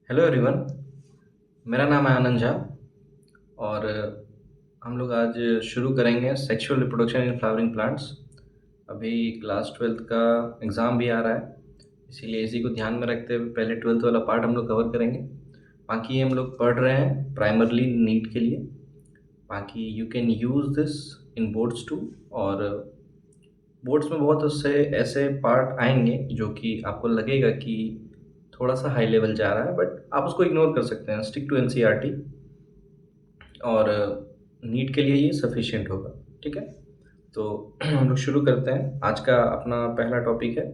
Hello everyone. मेरा नाम है आनंद झा और हम लोग आज शुरू करेंगे sexual reproduction in flowering plants. अभी क्लास ट्वेल्थ का एग्ज़ाम भी आ रहा है, इसीलिए इसी को ध्यान में रखते हुए पहले ट्वेल्थ वाला पार्ट हम लोग कवर करेंगे। बाकी हम लोग पढ़ रहे हैं प्राइमरली नीट के लिए। बाकी you can use this in boards too, और बोर्ड्स में बहुत उससे ऐसे पार्ट आएंगे जो कि आपको लगेगा कि थोड़ा सा हाई लेवल जा रहा है, बट आप उसको इग्नोर कर सकते हैं। स्टिक टू एनसीईआरटी, और नीट के लिए ये सफिशिएंट होगा। ठीक है, तो हम लोग शुरू करते हैं। आज का अपना पहला टॉपिक है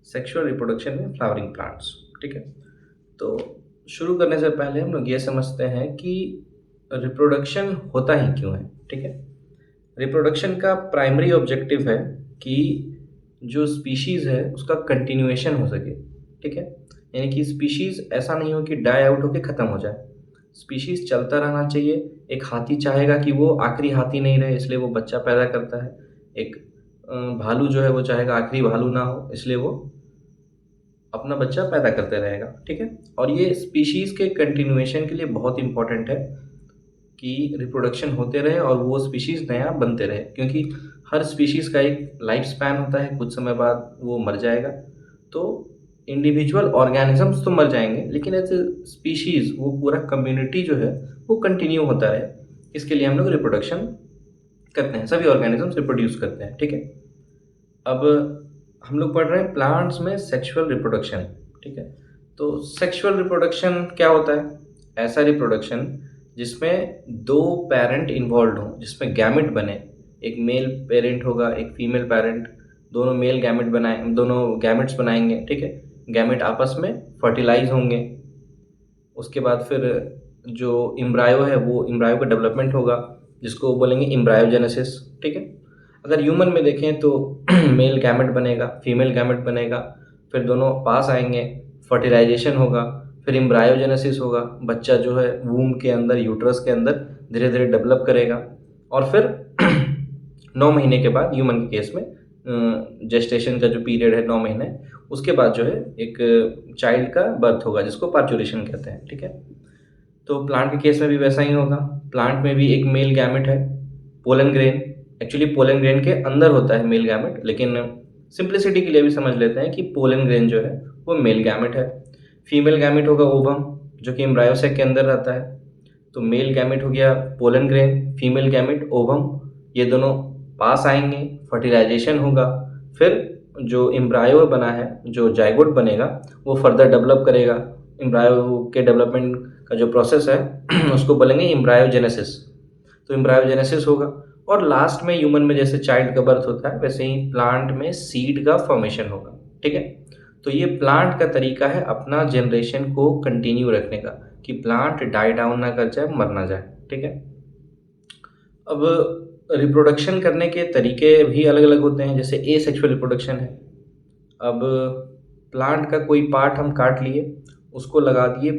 सेक्सुअल रिप्रोडक्शन में फ्लावरिंग प्लांट्स। ठीक है, तो शुरू करने से पहले हम लोग ये समझते हैं कि रिप्रोडक्शन होता ही क्यों है। ठीक है, रिप्रोडक्शन का प्राइमरी ऑब्जेक्टिव है कि जो स्पीशीज़ है उसका कंटिन्यूएशन हो सके। ठीक है, यानी कि स्पीशीज़ ऐसा नहीं हो कि डाई आउट होकर ख़त्म हो जाए। स्पीशीज़ चलता रहना चाहिए। एक हाथी चाहेगा कि वो आखिरी हाथी नहीं रहे, इसलिए वो बच्चा पैदा करता है। एक भालू जो है वो चाहेगा आखिरी भालू ना हो, इसलिए वो अपना बच्चा पैदा करते रहेगा। ठीक है, और ये स्पीशीज़ के कंटिन्यूएशन के लिए बहुत इंपॉर्टेंट है कि रिप्रोडक्शन होते रहे और वो स्पीशीज़ नया बनते रहे, क्योंकि हर स्पीशीज़ का एक लाइफ स्पैन होता है, कुछ समय बाद वो मर जाएगा। तो इंडिविजुअल ऑर्गेनिजम्स तो मर जाएंगे, लेकिन एज ए स्पीशीज़ वो पूरा कम्युनिटी जो है वो कंटिन्यू होता रहे। इसके लिए हम लोग रिप्रोडक्शन करते हैं, सभी ऑर्गेनिजम्स रिप्रोड्यूस करते हैं। ठीक है, अब हम लोग पढ़ रहे हैं प्लांट्स में सेक्सुअल रिप्रोडक्शन। ठीक है, तो सेक्सुअल रिप्रोडक्शन क्या होता है? ऐसा रिप्रोडक्शन जिसमें दो पेरेंट इन्वॉल्व हों, जिसमें गैमेट बने। एक मेल पेरेंट होगा, एक फीमेल पेरेंट, दोनों मेल गैमेट बनाए, दोनों गैमेट्स बनाएंगे। ठीक है, गैमेट आपस में फर्टिलाइज होंगे। उसके बाद फिर जो इम्ब्रायो है वो इम्ब्रायो का डेवलपमेंट होगा, जिसको बोलेंगे इम्ब्रायोजेनेसिस। ठीक है, अगर ह्यूमन में देखें तो मेल गैमेट बनेगा, फीमेल गैमेट बनेगा, फिर दोनों पास आएंगे, फर्टिलाइजेशन होगा, फिर इम्ब्रायोजेनेसिस होगा। बच्चा जो है वूम के अंदर, यूट्रस के अंदर धीरे धीरे डेवलप करेगा, और फिर 9 महीने के बाद, ह्यूमन के केस में जेस्टेशन का जो पीरियड है 9 महीने, उसके बाद जो है एक चाइल्ड का बर्थ होगा, जिसको पार्चुरेशन कहते हैं। ठीक है, तो प्लांट के केस में भी वैसा ही होगा। प्लांट में भी एक मेल गैमेट है, pollen grain. Actually pollen grain के अंदर होता है मेल गैमेट, लेकिन सिंप्लिसिटी के लिए भी समझ लेते हैं कि पोलन ग्रेन जो है वो मेल गैमेट है। फीमेल गैमेट होगा ओवम, जो कि एम्ब्रायो सैक के अंदर रहता है। तो मेल गैमेट हो गया pollen grain, female gamete ovum, ये दोनों पास आएंगे, फर्टिलाइजेशन होगा। फिर जो एम्ब्रायो बना है, जो जाइगोट बनेगा, वो फर्दर डेवलप करेगा। एम्ब्रायो के डेवलपमेंट का जो प्रोसेस है उसको बोलेंगे एम्ब्रायोजेनेसिस। तो एम्ब्रायोजेनेसिस होगा, और लास्ट में ह्यूमन में जैसे चाइल्ड का बर्थ होता है, वैसे ही प्लांट में सीड का फॉर्मेशन होगा। ठीक है, तो ये प्लांट का तरीका है अपना जनरेशन को कंटिन्यू रखने का, कि प्लांट डाई डाउन ना कर जाए, मर ना जाए। ठीक है, अब रिप्रोडक्शन करने के तरीके भी अलग अलग होते हैं। जैसे ए सेक्सुअल रिप्रोडक्शन है। अब प्लांट का कोई पार्ट हम काट लिए, उसको लगा दिए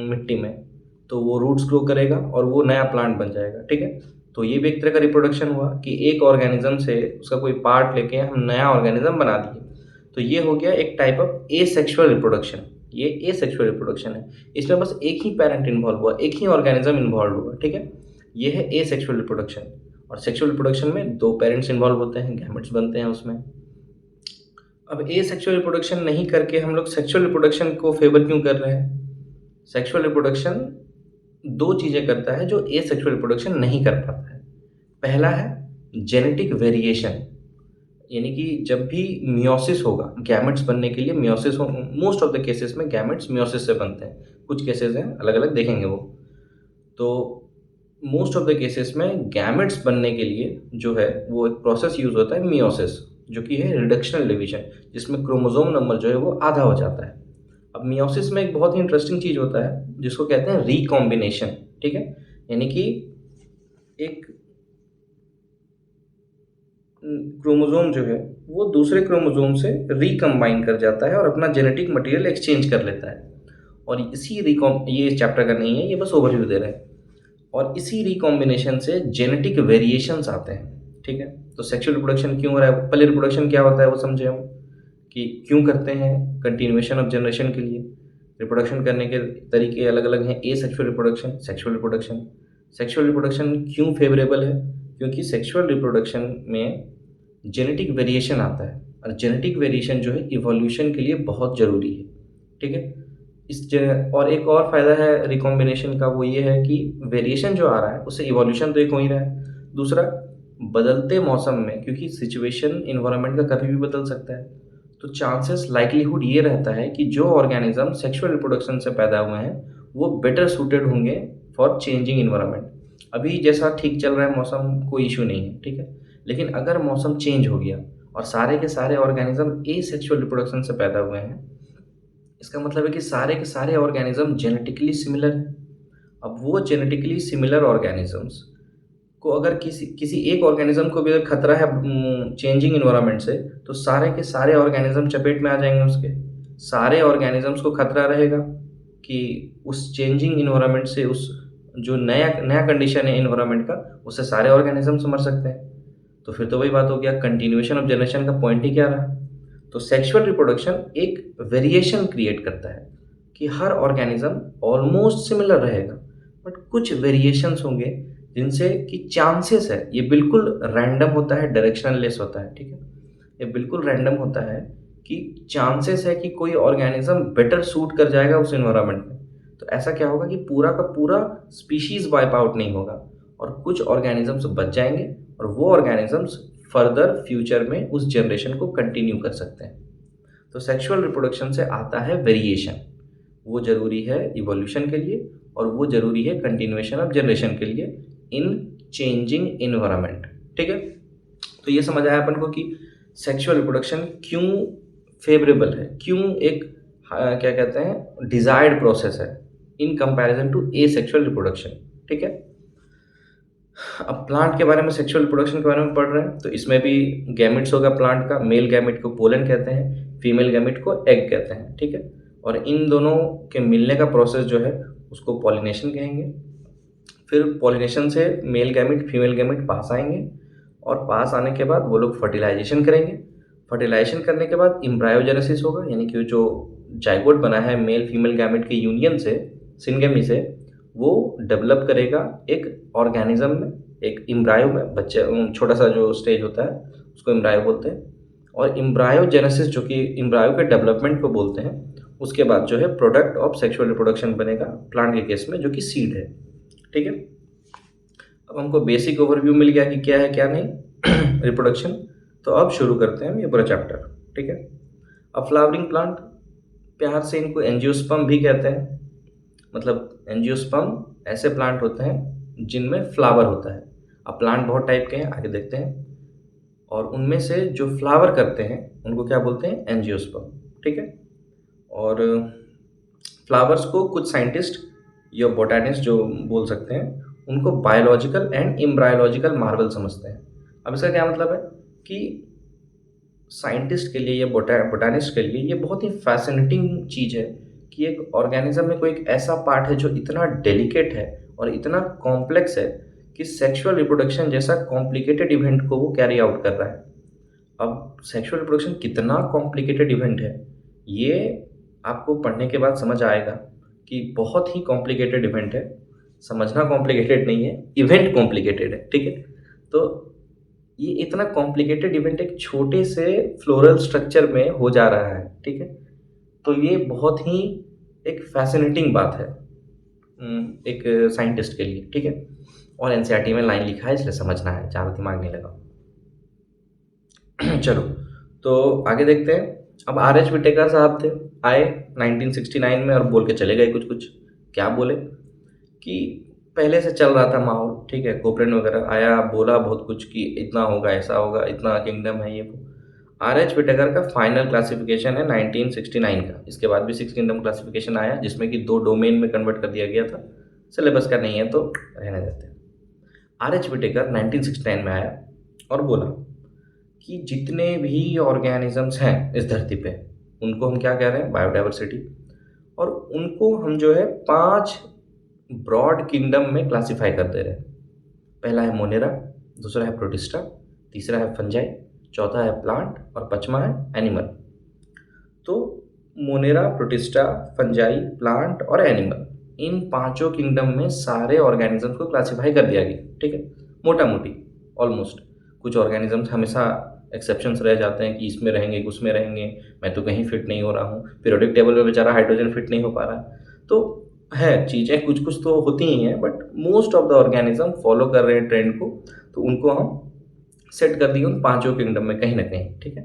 मिट्टी में, तो वो रूट्स ग्रो करेगा और वो नया प्लांट बन जाएगा। ठीक है, तो ये भी एक तरह का रिप्रोडक्शन हुआ कि एक ऑर्गेनिज्म से उसका कोई पार्ट लेके हम नया ऑर्गेनिज्म बना दिए। तो ये हो गया एक type of A sexual reproduction. ये ए सेक्सुअल रिप्रोडक्शन है, इसमें बस एक ही पेरेंट इन्वॉल्व हुआ, एक ही ऑर्गेनिज्म इन्वॉल्व हुआ। ठीक है, ये है ए सेक्सुअल रिप्रोडक्शन। और सेक्सुअल रिप्रोडक्शन में दो पेरेंट्स इन्वॉल्व होते हैं, गैमेट्स बनते हैं उसमें। अब ए सेक्सुअल रिप्रोडक्शन नहीं करके हम लोग सेक्सुअल रिप्रोडक्शन को फेवर क्यों कर रहे हैं? सेक्सुअल रिप्रोडक्शन दो चीज़ें करता है जो ए सेक्सुअल रिप्रोडक्शन नहीं कर पाता है। पहला है जेनेटिक वेरिएशन, यानी कि जब भी मियोसिस होगा, गैमेट्स बनने के लिए मियोसिस हो, मोस्ट ऑफ द केसेस में गैमेट्स मियोसिस से बनते हैं। कुछ केसेस हैं अलग अलग, देखेंगे वो। तो मोस्ट ऑफ द केसेस में गैमेट्स बनने के लिए जो है वो एक प्रोसेस यूज होता है मियोसिस, जो कि है रिडक्शनल डिवीजन, जिसमें क्रोमोसोम नंबर जो है वो आधा हो जाता है। अब मियोसिस में एक बहुत ही इंटरेस्टिंग चीज़ होता है जिसको कहते हैं रिकॉम्बिनेशन। ठीक है, यानी कि एक क्रोमोसोम जो है वो दूसरे क्रोमोसोम से रिकम्बाइन कर जाता है और अपना जेनेटिक मटेरियल एक्सचेंज कर लेता है। और इसी रिकॉम ये इस चैप्टर का नहीं है, ये बस ओवरव्यू दे रहे हैं। और इसी रिकॉम्बिनेशन से जेनेटिक वेरिएशंस आते हैं। ठीक है, तो सेक्सुअल रिप्रोडक्शन क्यों हो रहा है? पहले रिप्रोडक्शन क्या होता है वो समझे हम, कि क्यों करते हैं? कंटिन्यूएशन ऑफ जनरेशन के लिए। रिप्रोडक्शन करने के तरीके अलग अलग हैं। Asexual reproduction, sexual reproduction. Sexual reproduction क्यों फेवरेबल है? क्योंकि सेक्सुअल रिप्रोडक्शन में जेनेटिक वेरिएशन आता है, और जेनेटिक वेरिएशन जो है इवोल्यूशन के लिए बहुत ज़रूरी है। ठीक है। और एक और फ़ायदा है रिकॉम्बिनेशन का, वो ये है कि वेरिएशन जो आ रहा है उससे इवोल्यूशन तो एक हो ही रहा है। दूसरा, बदलते मौसम में, क्योंकि सिचुएशन इन्वायरमेंट का कभी भी बदल सकता है, तो चांसेस लाइक्लीहुड ये रहता है कि जो ऑर्गेनिज्म सेक्सुअल रिप्रोडक्शन से पैदा हुए हैं वो बेटर सूटेड होंगे फॉर चेंजिंग इन्वायरमेंट। अभी जैसा ठीक चल रहा है मौसम, कोई इशू नहीं है, ठीक है। लेकिन अगर मौसम चेंज हो गया और सारे के सारे ऑर्गेनिज्म एसेक्सुअल रिप्रोडक्शन से पैदा हुए हैं, इसका मतलब है कि सारे के सारे ऑर्गेनिज्म जेनेटिकली सिमिलर हैं। अब वो जेनेटिकली सिमिलर ऑर्गेनिजम्स को अगर किसी किसी एक ऑर्गेनिज्म को भी अगर खतरा है चेंजिंग इन्वायरमेंट से, तो सारे के सारे ऑर्गेनिज्म चपेट में आ जाएंगे उसके। सारे ऑर्गेनिजम्स को खतरा रहेगा कि उस चेंजिंग इन्वायरमेंट से, उस जो नया नया कंडीशन है इन्वायरमेंट का, उससे सारे ऑर्गेनिजम्स मर सकते हैं। तो फिर तो वही बात हो गया, कंटिन्यूएशन ऑफ जनरेशन का पॉइंट ही क्या रहा। तो सेक्सुअल रिप्रोडक्शन एक वेरिएशन क्रिएट करता है कि हर ऑर्गेनिज्म ऑलमोस्ट सिमिलर रहेगा, बट कुछ वेरिएशंस होंगे जिनसे कि चांसेस है, ये बिल्कुल रैंडम होता है, डायरेक्शनल लेस होता है, ठीक है। ये बिल्कुल रैंडम होता है कि चांसेस है कि कोई ऑर्गेनिज्म बेटर सूट कर जाएगा उस इन्वायरमेंट में। तो ऐसा क्या होगा कि पूरा का पूरा स्पीशीज वाइप आउट नहीं होगा, और कुछ ऑर्गेनिजम्स बच जाएंगे, और वो ऑर्गेनिजम्स फर्दर फ्यूचर में उस जनरेशन को कंटिन्यू कर सकते हैं। तो सेक्सुअल रिप्रोडक्शन से आता है वेरिएशन, वो ज़रूरी है इवोल्यूशन के लिए, और वो ज़रूरी है कंटिन्यूएशन ऑफ जनरेशन के लिए इन चेंजिंग इन्वायरमेंट। ठीक है। तो ये समझ आया अपन को कि सेक्सुअल रिप्रोडक्शन क्यों फेवरेबल है, क्यों एक क्या कहते हैं डिजायर्ड प्रोसेस है in comparison to asexual reproduction. ठीक है। अब प्लांट के बारे में, सेक्सुअल रिप्रोडक्शन के बारे में पढ़ रहे हैं, तो इसमें भी गैमेट्स होगा प्लांट का। मेल गैमेट को पोलन कहते हैं, फीमेल गैमेट को एग कहते हैं, ठीक है। और इन दोनों के मिलने का प्रोसेस जो है उसको पॉलिनेशन कहेंगे। फिर पॉलिनेशन से मेल गैमेट फीमेल गैमेट पास आएंगे, और पास आने के बाद वो लोग फर्टिलाइजेशन करेंगे। फर्टिलाइजेशन करने के बाद एम्ब्रायोजेनेसिस होगा, यानी कि जो जाइगोट बना है मेल फीमेल गैमेट के यूनियन से, सिनगेमी से, वो डेवलप करेगा एक ऑर्गेनिज्म में, एक एम्ब्रायो में, बच्चे छोटा सा जो स्टेज होता है उसको एम्ब्रायो बोलते हैं। और एम्ब्रायोजेनेसिस जो कि एम्ब्रायो के डेवलपमेंट को बोलते हैं, उसके बाद जो है प्रोडक्ट ऑफ सेक्सुअल रिप्रोडक्शन बनेगा प्लांट के केस में, जो कि सीड है। ठीक है। अब हमको बेसिक ओवरव्यू मिल गया कि क्या है क्या नहीं रिप्रोडक्शन। तो अब शुरू करते हैं हम ये पूरा चैप्टर। ठीक है। अब फ्लावरिंग प्लांट, प्यार से इनको एंजियोस्पर्म भी कहते हैं। मतलब एंजियोस्पर्म ऐसे प्लांट होते हैं जिनमें फ्लावर होता है। अब प्लांट बहुत टाइप के हैं, आगे देखते हैं। और उनमें से जो फ्लावर करते हैं उनको क्या बोलते हैं, एंजियोस्पर्म। ठीक है। और फ्लावर्स को कुछ साइंटिस्ट या बोटैनिस्ट जो बोल सकते हैं, उनको बायोलॉजिकल एंड एम्ब्रायोलॉजिकल मार्वल समझते हैं। अब इसका क्या मतलब है कि साइंटिस्ट के लिए या बोटानिस्ट के लिए ये बहुत ही फैसिनेटिंग चीज़ है कि एक ऑर्गेनिज्म में कोई एक ऐसा पार्ट है जो इतना डेलिकेट है और इतना कॉम्प्लेक्स है कि सेक्सुअल रिप्रोडक्शन जैसा कॉम्प्लिकेटेड इवेंट को वो कैरी आउट कर रहा है। अब सेक्सुअल रिप्रोडक्शन कितना कॉम्प्लिकेटेड इवेंट है, ये आपको पढ़ने के बाद समझ आएगा कि बहुत ही कॉम्प्लिकेटेड इवेंट है। समझना कॉम्प्लिकेटेड नहीं है, इवेंट कॉम्प्लिकेटेड है। ठीक है। तो ये इतना कॉम्प्लिकेटेड इवेंट एक छोटे से फ्लोरल स्ट्रक्चर में हो जा रहा है। ठीक है। तो ये बहुत ही एक फैसिनेटिंग बात है एक साइंटिस्ट के लिए। ठीक है। और एनसीईआरटी में लाइन लिखा है, इसलिए समझना है, ज़्यादा दिमाग नहीं लगा। चलो तो आगे देखते हैं। अब आर.एच. विटेकर साहब थे, आए 1969 में और बोल के चले गए कुछ कुछ। क्या बोले कि पहले से चल रहा था माहौल, ठीक है, कोपरेन वगैरह आया, बोला बहुत कुछ कि इतना होगा, ऐसा होगा, इतना किंगडम है, ये वो। आर.एच. विटेकर का फाइनल क्लासिफिकेशन है 1969 का। इसके बाद भी 6 किंगडम क्लासिफिकेशन आया, जिसमें कि 2 डोमेन में कन्वर्ट कर दिया गया था। सिलेबस का नहीं है तो रहने देते हैं। आर.एच. विटेकर 1969 में आया और बोला कि जितने भी ऑर्गेनिजम्स हैं इस धरती पे, उनको हम क्या कह रहे हैं, बायोडाइवर्सिटी। और उनको हम जो है 5 ब्रॉड किंगडम में क्लासिफाई कर दे रहे हैं। पहला है मोनेरा, दूसरा है प्रोटिस्टा, तीसरा है फंजाई, चौथा है प्लांट, और पांचवा है एनिमल। तो मोनेरा, प्रोटिस्टा, फंजाई, प्लांट और एनिमल, इन पांचों किंगडम में सारे ऑर्गेनिज्म को क्लासिफाई कर दिया गया, ठीक है, मोटा मोटी ऑलमोस्ट। कुछ ऑर्गेनिजम्स हमेशा एक्सेप्शंस रह जाते हैं कि इसमें रहेंगे उसमें रहेंगे, मैं तो कहीं फिट नहीं हो रहा हूँ, पीरियोडिक टेबल में बेचारा हाइड्रोजन फिट नहीं हो पा रहा है। तो है चीज़ें कुछ कुछ तो होती ही हैं, but most of the organism follow कर रहे हैं ट्रेंड को, तो उनको हम सेट कर दिए उन पांचों किंगडम में कहीं ना कहीं, ठीक है।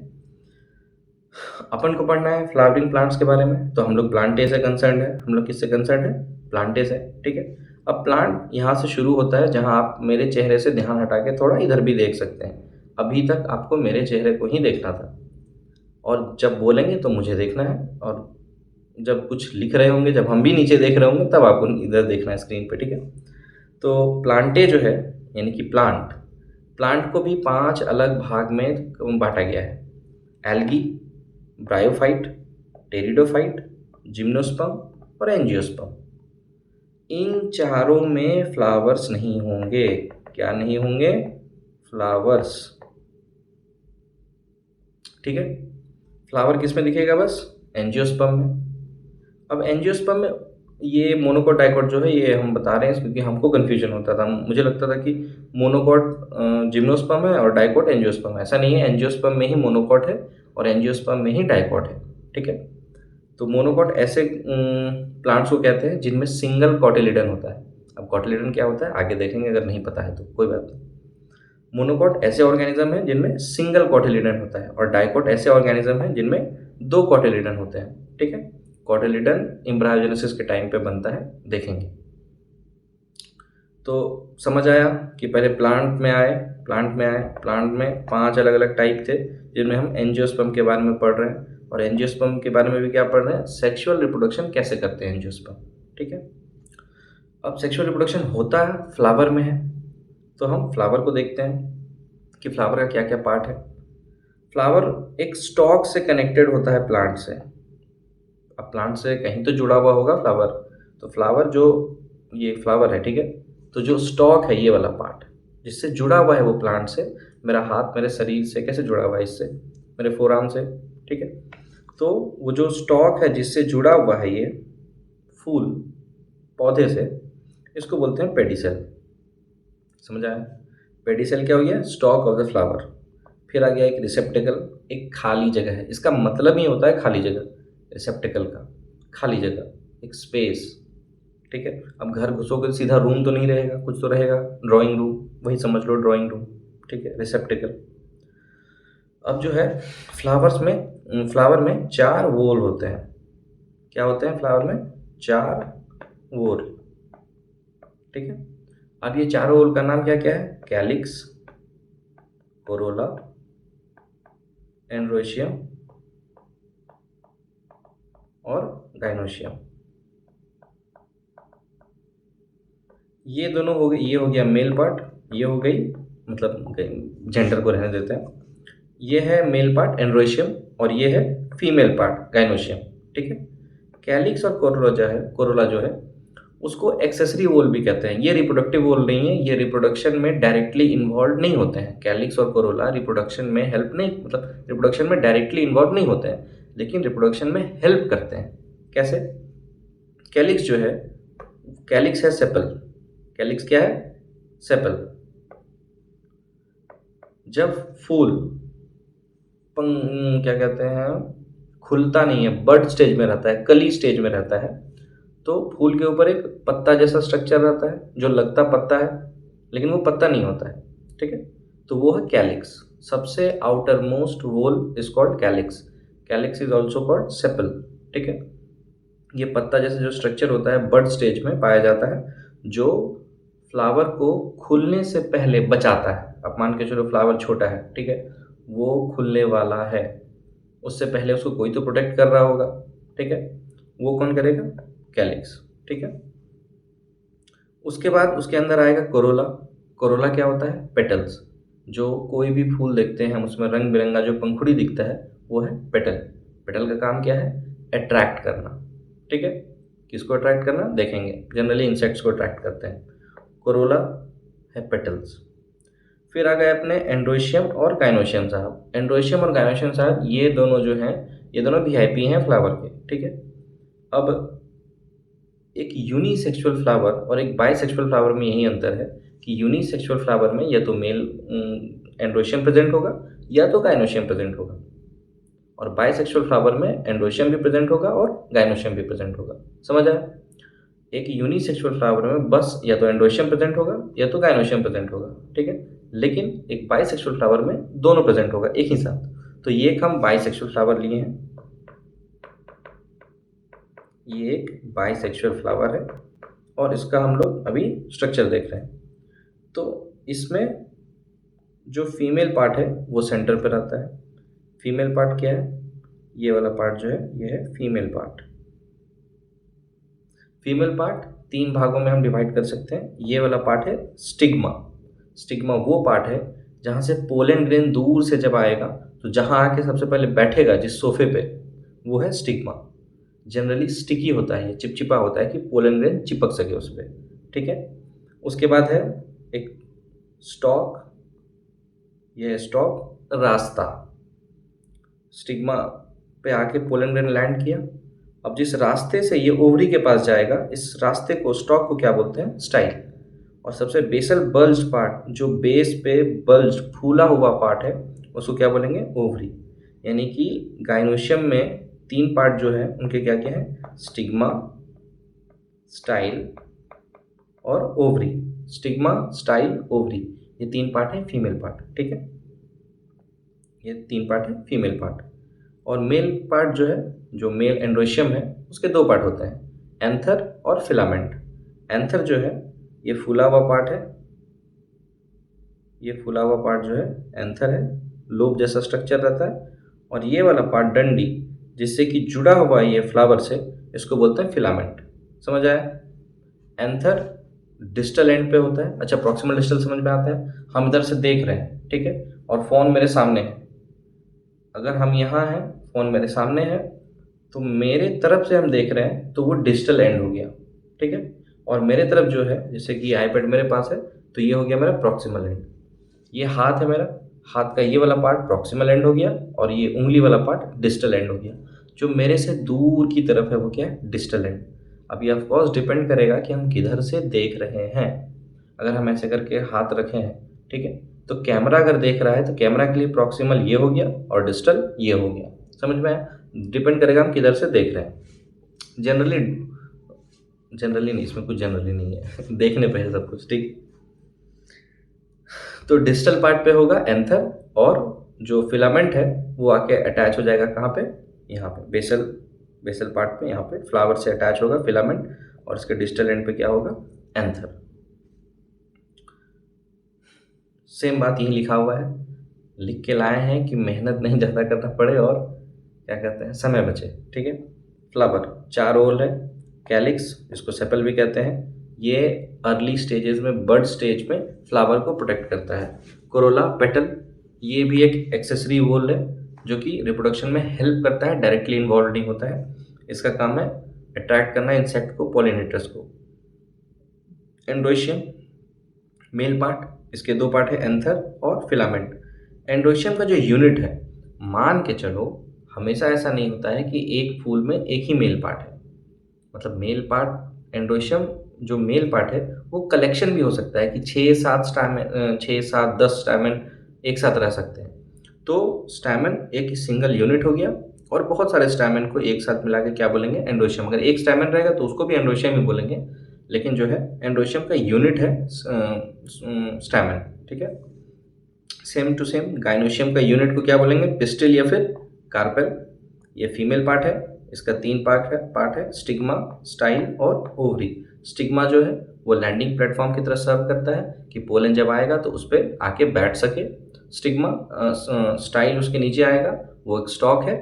अपन को पढ़ना है फ्लावरिंग प्लांट्स के बारे में, तो हम लोग प्लांटे से कंसर्न है, हम लोग किससे कंसर्न है, प्लांटे से, ठीक है। अब प्लांट यहाँ से शुरू होता है, जहाँ आप मेरे चेहरे से ध्यान हटा के थोड़ा इधर भी देख सकते हैं। अभी तक आपको मेरे चेहरे को ही देखना था, और जब बोलेंगे तो मुझे देखना है, और जब कुछ लिख रहे होंगे, जब हम भी नीचे देख रहे होंगे, तब आपको इधर देखना है स्क्रीन पे, ठीक है। तो प्लांटे जो है, यानी कि प्लांट, प्लांट को भी 5 अलग भाग में बांटा गया है। एल्गी, ब्रायोफाइट, टेरिडोफाइट, जिम्नोस्पर्म और एंजियोस्पर्म। इन चारों में फ्लावर्स नहीं होंगे। क्या नहीं होंगे? फ्लावर्स, ठीक है। फ्लावर किस में दिखेगा? बस एंजियोस्पर्म में। अब एंजियोस्पर्म में ये मोनोकोट डाइकोट जो है, ये हम बता रहे हैं क्योंकि हमको कन्फ्यूजन होता था, मुझे लगता था कि मोनोकोट जिम्नोस्पर्म है और डाइकोट एंजियोस्पर्म है। ऐसा नहीं है, एंजियोस्पर्म में ही मोनोकोट है और एंजियोस्पर्म में ही डाइकोट है, ठीक है। तो मोनोकोट ऐसे प्लांट्स को कहते हैं जिनमें सिंगल कॉटिलिडन होता है। अब कॉटिलिडन क्या होता है आगे देखेंगे, अगर नहीं पता है तो कोई बात नहीं। मोनोकोट ऐसे ऑर्गेनिज्म है जिनमें सिंगल कॉटिलिडन होता है, और डाइकोट ऐसे ऑर्गेनिज्म है जिनमें 2 कॉटिलिडन होते हैं, ठीक है। कॉटिलिडन एम्ब्रायोजेनेसिस के टाइम पे बनता है, देखेंगे। तो समझ आया कि पहले प्लांट में 5 अलग अलग टाइप थे, जिनमें हम एंजियोस्पर्म के बारे में पढ़ रहे हैं, और एंजियोस्पर्म के बारे में भी क्या पढ़ रहे हैं, सेक्सुअल रिप्रोडक्शन कैसे करते हैं एंजियोस्पर्म, ठीक है। अब सेक्सुअल रिप्रोडक्शन होता है फ्लावर में है, तो हम फ्लावर को देखते हैं कि फ्लावर का क्या क्या पार्ट है। फ्लावर एक स्टॉक से कनेक्टेड होता है प्लांट से। अब प्लांट से कहीं तो जुड़ा हुआ होगा फ्लावर, तो फ्लावर जो, ये फ्लावर है, ठीक है, तो जो स्टॉक है ये वाला पार्ट जिससे जुड़ा हुआ है वो प्लांट से, मेरा हाथ मेरे शरीर से कैसे जुड़ा हुआ है, इससे, मेरे फोरआर्म से, ठीक है। तो वो जो स्टॉक है जिससे जुड़ा हुआ है ये फूल पौधे से, इसको बोलते हैं पेडिसेल। समझ आया? पेडिसेल क्या हो गया? Stock of the flower. फिर आ गया एक रिसेप्टेकल, एक खाली जगह है, इसका मतलब ही होता है खाली जगह, रिसेप्टेकल का खाली जगह, एक स्पेस, ठीक है। अब घर घुसोगे तो सीधा रूम तो नहीं रहेगा, कुछ तो रहेगा, ड्राइंग रूम, वही समझ लो ड्राइंग रूम, ठीक है, रिसेप्टेकल। अब जो है फ्लावर में 4 वोल होते हैं। क्या होते हैं फ्लावर में? 4 वोल, ठीक है। अब ये चारों वोल का नाम क्या क्या है? कैलिक्स, कोरोला, एंड्रोशियम और गाइनोशियम। ये दोनों हो गए, ये हो गया मेल पार्ट, ये हो गई, मतलब जेंडर को रहने देते हैं, ये है मेल पार्ट एंड्रोशियम, और ये है फीमेल पार्ट गाइनोशियम, ठीक है। कैलिक्स और कोरोला जो है उसको एक्सेसरी वोल भी कहते हैं। ये रिप्रोडक्टिव वोल नहीं है, ये रिप्रोडक्शन में डायरेक्टली इन्वॉल्व नहीं होते हैं। कैलिक्स और कोरोला रिप्रोडक्शन में हेल्प नहीं, मतलब रिप्रोडक्शन में डायरेक्टली इन्वॉल्व नहीं होते हैं, लेकिन रिप्रोडक्शन में हेल्प करते हैं। कैसे? कैलिक्स जो है, कैलिक्स है सेपल। कैलिक्स क्या है? सेपल। जब फूल क्या कहते हैं, खुलता नहीं है, बड स्टेज में रहता है, कली स्टेज में रहता है, तो फूल के ऊपर एक पत्ता जैसा स्ट्रक्चर रहता है जो लगता पत्ता है, लेकिन वो पत्ता नहीं होता है, ठीक है। तो वो है कैलिक्स। सबसे outermost whorl is called calyx. Calyx is also called sepal, ठीक है। ये पत्ता जैसे जो स्ट्रक्चर होता है बड स्टेज में पाया जाता है, जो फ्लावर को खुलने से पहले बचाता है। अब मान के चलो फ्लावर छोटा है, ठीक है, वो खुलने वाला है, उससे पहले उसको कोई तो प्रोटेक्ट कर रहा होगा, ठीक है, वो कौन करेगा? कैलिक्स, ठीक है। उसके बाद उसके अंदर आएगा कोरोला। कोरोला क्या होता है? पेटल्स। जो कोई भी फूल देखते हैं हम उसमें रंग बिरंगा जो पंखुड़ी दिखता है वो है पेटल। पेटल का काम क्या है? अट्रैक्ट करना, ठीक है। किसको अट्रैक्ट करना? देखेंगे, जनरली इंसेक्ट्स को अट्रैक्ट करते हैं। कोरोला है पेटल्स। फिर आ गए अपने एंड्रोशियम और गाइनोशियम साहब। एंड्रोशियम और गाइनोशियम साहब ये दोनों जो हैं ये दोनों वीआईपी हैं फ्लावर के, ठीक है। अब एक यूनिसेक्सुअल फ्लावर और एक बाइसेक्सुअल फ्लावर में यही अंतर है कि यूनिसेक्सुअल फ्लावर में या तो मेल एंड्रोशियम प्रेजेंट होगा या तो गाइनोशियम प्रेजेंट होगा, और बाइसेक्सुअल फ्लावर में एंड्रोशियम भी प्रेजेंट होगा और गाइनोशियम भी प्रेजेंट होगा। समझ आया? एक यूनिसेक्सुअल फ्लावर में बस या तो एंड्रोशियम प्रेजेंट होगा या तो गाइनोशियम प्रेजेंट होगा, ठीक है। लेकिन एक बाइसेक्सुअल फ्लावर में दोनों प्रेजेंट होगा एक ही साथ। तो ये एक हम बाइसेक्सुअल फ्लावर लिए हैं, ये एक बाइसेक्सुअल फ्लावर है और इसका हम लोग अभी स्ट्रक्चर देख रहे हैं। तो इसमें जो फीमेल पार्ट है वो सेंटर पर रहता है। फीमेल पार्ट क्या है? ये वाला पार्ट जो है ये है फीमेल पार्ट। फीमेल पार्ट 3 भागों में हम डिवाइड कर सकते हैं। ये वाला पार्ट है स्टिग्मा। स्टिग्मा वो पार्ट है जहाँ से पोलन ग्रेन दूर से जब आएगा तो जहाँ आके सबसे पहले बैठेगा जिस सोफे पे, वो है स्टिग्मा। जनरली स्टिकी होता है, ये चिपचिपा होता है कि पोलन ग्रेन चिपक सके उस पर, ठीक है। उसके बाद है एक स्टॉक, ये स्टॉक रास्ता। स्टिग्मा पे आके पोलन ग्रेन लैंड किया। अब जिस रास्ते से ये ओवरी के पास जाएगा, इस रास्ते को, स्टॉक को क्या बोलते हैं? स्टाइल। और सबसे बेसल बल्ज पार्ट, जो बेस पे बल्ज फूला हुआ पार्ट है, उसको क्या बोलेंगे? ओवरी। यानी कि गाइनोशियम में 3 पार्ट जो है उनके क्या क्या है? स्टिग्मा, स्टाइल और ओवरी। स्टिग्मा, स्टाइल, ओवरी, ये 3 पार्ट है फीमेल पार्ट, ठीक है। ये 3 पार्ट है फीमेल पार्ट। और मेल पार्ट जो है, जो मेल एंड्रोशियम है, उसके 2 पार्ट होते हैं, एंथर और फिलामेंट। एंथर जो है ये फूला हुआ पार्ट है, ये फूला हुआ पार्ट जो है एंथर है, लोब जैसा स्ट्रक्चर रहता है। और ये वाला पार्ट डंडी जिससे कि जुड़ा हुआ ये फ्लावर से, इसको बोलते हैं फिलामेंट। समझ आया? एंथर डिस्टल एंड पे होता है। अच्छा, प्रॉक्सिमल डिस्टल समझ में आता है? हम इधर से देख रहे हैं, ठीक है, और फोन मेरे सामने है। अगर हम यहाँ हैं, फोन मेरे सामने है, तो मेरे तरफ से हम देख रहे हैं तो वो डिजिटल एंड हो गया, ठीक है। और मेरे तरफ जो है, जैसे कि आईपैड मेरे पास है, तो ये हो गया मेरा प्रॉक्सिमल एंड। ये हाथ है मेरा, हाथ का ये वाला पार्ट प्रॉक्सिमल एंड हो गया और ये उंगली वाला पार्ट डिजिटल एंड हो गया। जो मेरे से दूर की तरफ है वो क्या है? Digital and. अब ये ऑफकोर्स डिपेंड करेगा कि हम किधर से देख रहे हैं। अगर हम ऐसे करके हाथ रखे हैं, ठीक है, तो कैमरा अगर देख रहा है तो कैमरा के लिए प्रॉक्सिमल ये हो गया और डिजिटल ये हो गया। समझ में आया? डिपेंड करेगा हम किधर से देख रहे हैं। जनरली नहीं, इसमें कुछ जनरली नहीं है देखने पे है सब कुछ, ठीक। तो डिजिटल पार्ट पे होगा एंथर, और जो फिलामेंट है वो आके अटैच हो जाएगा कहाँ पे? यहाँ पे बेसल पार्ट पे, यहाँ पे फ्लावर से अटैच होगा फिलामेंट, और इसके डिजिटल एंड पे क्या होगा? एंथर। सेम बात यही लिखा हुआ है, लिख के लाए हैं कि मेहनत नहीं ज़्यादा करना पड़े और क्या कहते हैं, समय बचे, ठीक है। फ्लावर 4 रोल है। कैलिक्स, जिसको सेपल भी कहते हैं, ये अर्ली स्टेजेस में, बर्ड स्टेज में फ्लावर को प्रोटेक्ट करता है। कोरोला, पेटल, ये भी एक एक्सेसरी रोल है जो कि रिप्रोडक्शन में हेल्प करता है, डायरेक्टली इन्वॉल्व नहीं होता है। इसका काम है अट्रैक्ट करना इंसेक्ट को, पॉलिनेटर्स को। एंड्रोशियम मेल पार्ट, इसके 2 पार्ट है, एंथर और फिलामेंट। एंड्रोशियम का जो यूनिट है, मान के चलो हमेशा ऐसा नहीं होता है कि एक फूल में एक ही मेल पार्ट है। मतलब मेल पार्ट, एंड्रोशियम जो मेल पार्ट है वो कलेक्शन भी हो सकता है कि 6-7 स्टैमेन, 6-7-10 स्टैमेन एक साथ रह सकते हैं। तो स्टैमेन एक सिंगल यूनिट हो गया, और बहुत सारे स्टैमेन को एक साथ मिला के क्या बोलेंगे? एंड्रोशियम। अगर एक स्टैमेन रहेगा तो उसको भी एंड्रोशियम ही बोलेंगे, लेकिन जो है एंड्रोशियम का यूनिट है स्टैमेन, ठीक है। सेम टू सेम गाइनोशियम का यूनिट को क्या बोलेंगे? पिस्टिल या फिर कार्पेल। ये फीमेल पार्ट है, इसका 3 पार्ट है, स्टिग्मा, स्टाइल और ओवरी। स्टिग्मा जो है वो लैंडिंग प्लेटफॉर्म की तरह सर्व करता है कि पोलन जब आएगा तो उस पर आके बैठ सके। स्टिग्मा, स्टाइल उसके नीचे आएगा, वो एक स्टॉक है।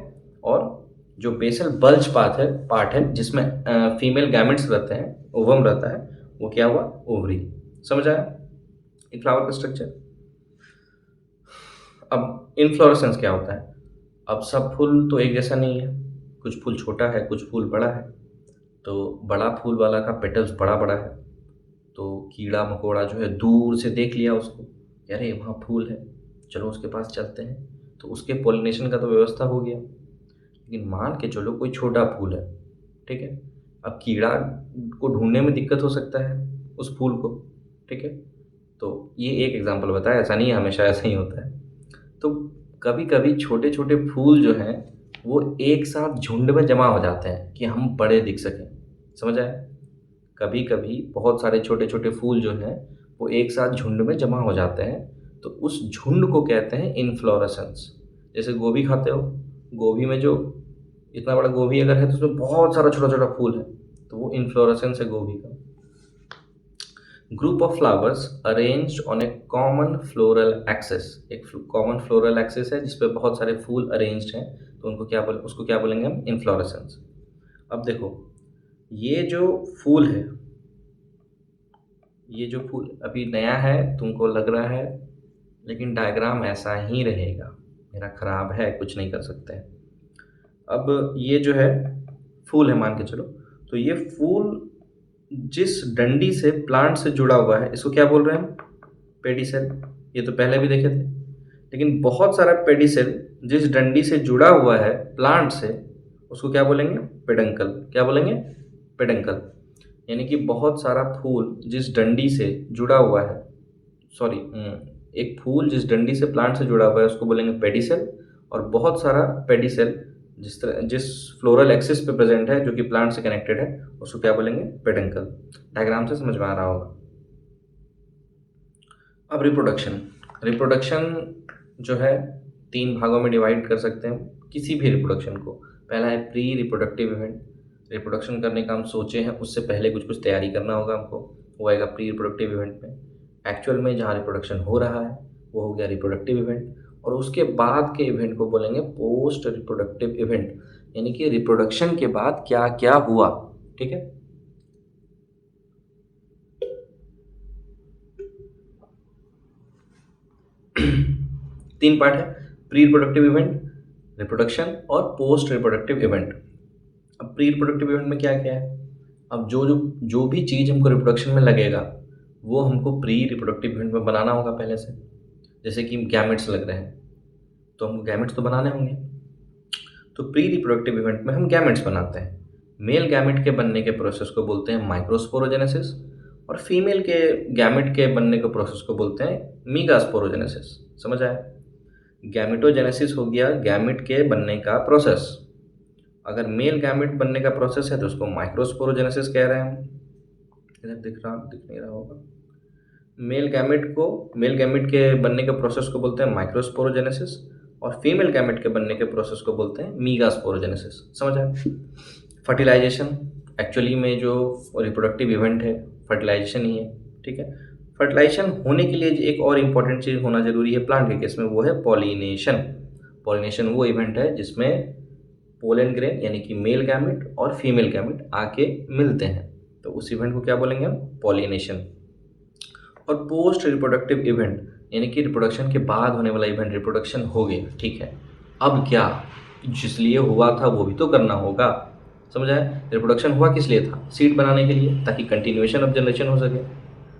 और जो बेसल बल्ज पार्ट है जिसमें फीमेल गैमेट्स रहते हैं, ओवम रहता है, वो क्या हुआ? ओवरी। समझ आया एक फ्लावर का स्ट्रक्चर? अब इन्फ्लोरेसेंस क्या होता है? अब सब फूल तो एक जैसा नहीं है, कुछ फूल छोटा है, कुछ फूल बड़ा है। तो बड़ा फूल वाला का पेटल्स बड़ा बड़ा है, तो कीड़ा मकोड़ा जो है दूर से देख लिया उसको, अरे वहाँ फूल है, चलो उसके पास चलते हैं, तो उसके पॉलिनेशन का तो व्यवस्था हो गया। लेकिन मान के चलो कोई छोटा फूल है, ठीक है? अब कीड़ा को ढूँढने में दिक्कत हो सकता है उस फूल को, ठीक है? तो ये एक एग्ज़ाम्पल बताया, ऐसा नहीं है हमेशा ऐसा ही होता है। तो कभी-कभी छोटे-छोटे फूल जो हैं, वो एक साथ झुंड में जमा हो जाते हैं कि हम बड़े दिख सकें, समझ आया? कभी-कभी बहुत सारे छोटे-छोटे फूल जो हैं, वो एक साथ झुंड में जमा हो जाते हैं, तो उस झुंड को कहते हैं इन्फ्लोरेसेंस। जैसे गोभी खाते हो, गोभी में जो इतना बड़ा गोभी अगर है, तो उसमें बहुत सारा छोटा-छोटा फूल है, तो वो इन्फ्लोरेसेंस है गोभी का। Group of flowers arranged on A common floral axis. एक कॉमन फ्लोरल एक्सिस है, जिस पे बहुत सारे फूल अरेंज्ड हैं, तो उसको क्या बोलेंगे हम? इन्फ्लोरेसेंस। अब देखो, ये जो फूल है, ये जो फूल अभी नया है, तुमको लग रहा है, लेकिन डायग्राम ऐसा ही रहेगा। मेरा खराब है, कुछ नहीं कर सकते हैं। अब ये जो है फूल है, मान के चलो, तो ये फूल जिस डंडी से प्लांट से जुड़ा हुआ है, इसको क्या बोल रहे हैं हम? पेडिसेल। ये तो पहले भी देखे थे। लेकिन बहुत सारा पेडिसेल जिस डंडी से जुड़ा हुआ है प्लांट से, उसको क्या बोलेंगे? पेडंकल। क्या बोलेंगे? पेडंकल। यानी कि बहुत सारा फूल जिस डंडी से जुड़ा हुआ है, सॉरी, एक फूल जिस डंडी से प्लांट से जुड़ा हुआ है उसको बोलेंगे पेडिसेल, और बहुत सारा पेडिसेल जिस फ्लोरल एक्सिस पे प्रेजेंट है, जो कि प्लांट से कनेक्टेड है, उसको क्या बोलेंगे? पेडंकल। डायग्राम से समझ में आ रहा होगा। अब रिप्रोडक्शन। रिप्रोडक्शन जो है, 3 भागों में डिवाइड कर सकते हैं किसी भी रिप्रोडक्शन को। पहला है प्री रिप्रोडक्टिव इवेंट। रिप्रोडक्शन करने का हम सोचे हैं, उससे पहले कुछ तैयारी करना होगा हमको, वो आएगा प्री रिप्रोडक्टिव इवेंट में। एक्चुअल में जहाँ रिप्रोडक्शन हो रहा है वो हो गया रिप्रोडक्टिव इवेंट, और उसके बाद के इवेंट को बोलेंगे पोस्ट रिप्रोडक्टिव इवेंट, यानी कि रिप्रोडक्शन के बाद क्या क्या हुआ, ठीक है? तीन पार्ट है, प्री रिप्रोडक्टिव इवेंट, रिप्रोडक्शन और पोस्ट रिप्रोडक्टिव इवेंट। अब प्री रिप्रोडक्टिव इवेंट में क्या क्या है? अब जो भी चीज़ हमको रिप्रोडक्शन में लगेगा, वो हमको प्री रिप्रोडक्टिव इवेंट में बनाना होगा पहले से। जैसे कि गैमेट्स लग रहे हैं, तो हमको गैमेट्स तो बनाने होंगे, तो प्री रिप्रोडक्टिव इवेंट में हम गैमेट्स बनाते हैं। मेल गैमेट के बनने के प्रोसेस को बोलते हैं माइक्रोस्पोरोजेनेसिस, और फीमेल के गैमेट के बनने के प्रोसेस को बोलते हैं मीगास्पोरोजेनेसिस। समझ आया? गैमेटोजेनेसिस हो गया गैमेट के बनने का प्रोसेस। अगर मेल गैमेट बनने का प्रोसेस है तो उसको माइक्रोस्पोरोजेनेसिस कह रहे हैं हम। इधर दिख नहीं रहा होगा। मेल गैमेट के बनने के प्रोसेस को बोलते हैं माइक्रोस्पोरोजेनेसिस, और फीमेल गैमेट के बनने के प्रोसेस को बोलते हैं मीगास्पोरोजेनेसिस। समझ आया? फर्टिलाइजेशन, एक्चुअली में जो रिप्रोडक्टिव इवेंट है फर्टिलाइजेशन ही है, ठीक है? फर्टिलाइजेशन होने के लिए एक और इम्पॉर्टेंट चीज़ होना जरूरी है प्लांट के केस में, वो है पॉलिनेशन। पॉलिनेशन वो इवेंट है जिसमें पोलन ग्रेन यानी कि मेल गैमेट और फीमेल गैमेट आके मिलते हैं, तो उस इवेंट को क्या बोलेंगे हम? पॉलिनेशन। और पोस्ट रिप्रोडक्टिव इवेंट यानी कि रिप्रोडक्शन के बाद होने वाला इवेंट। रिप्रोडक्शन हो गया, ठीक है, अब क्या? जिस लिए हुआ था वो भी तो करना होगा। समझ आया? रिप्रोडक्शन हुआ किस लिए था? सीड बनाने के लिए, ताकि कंटिन्यूएशन ऑफ जनरेशन हो सके।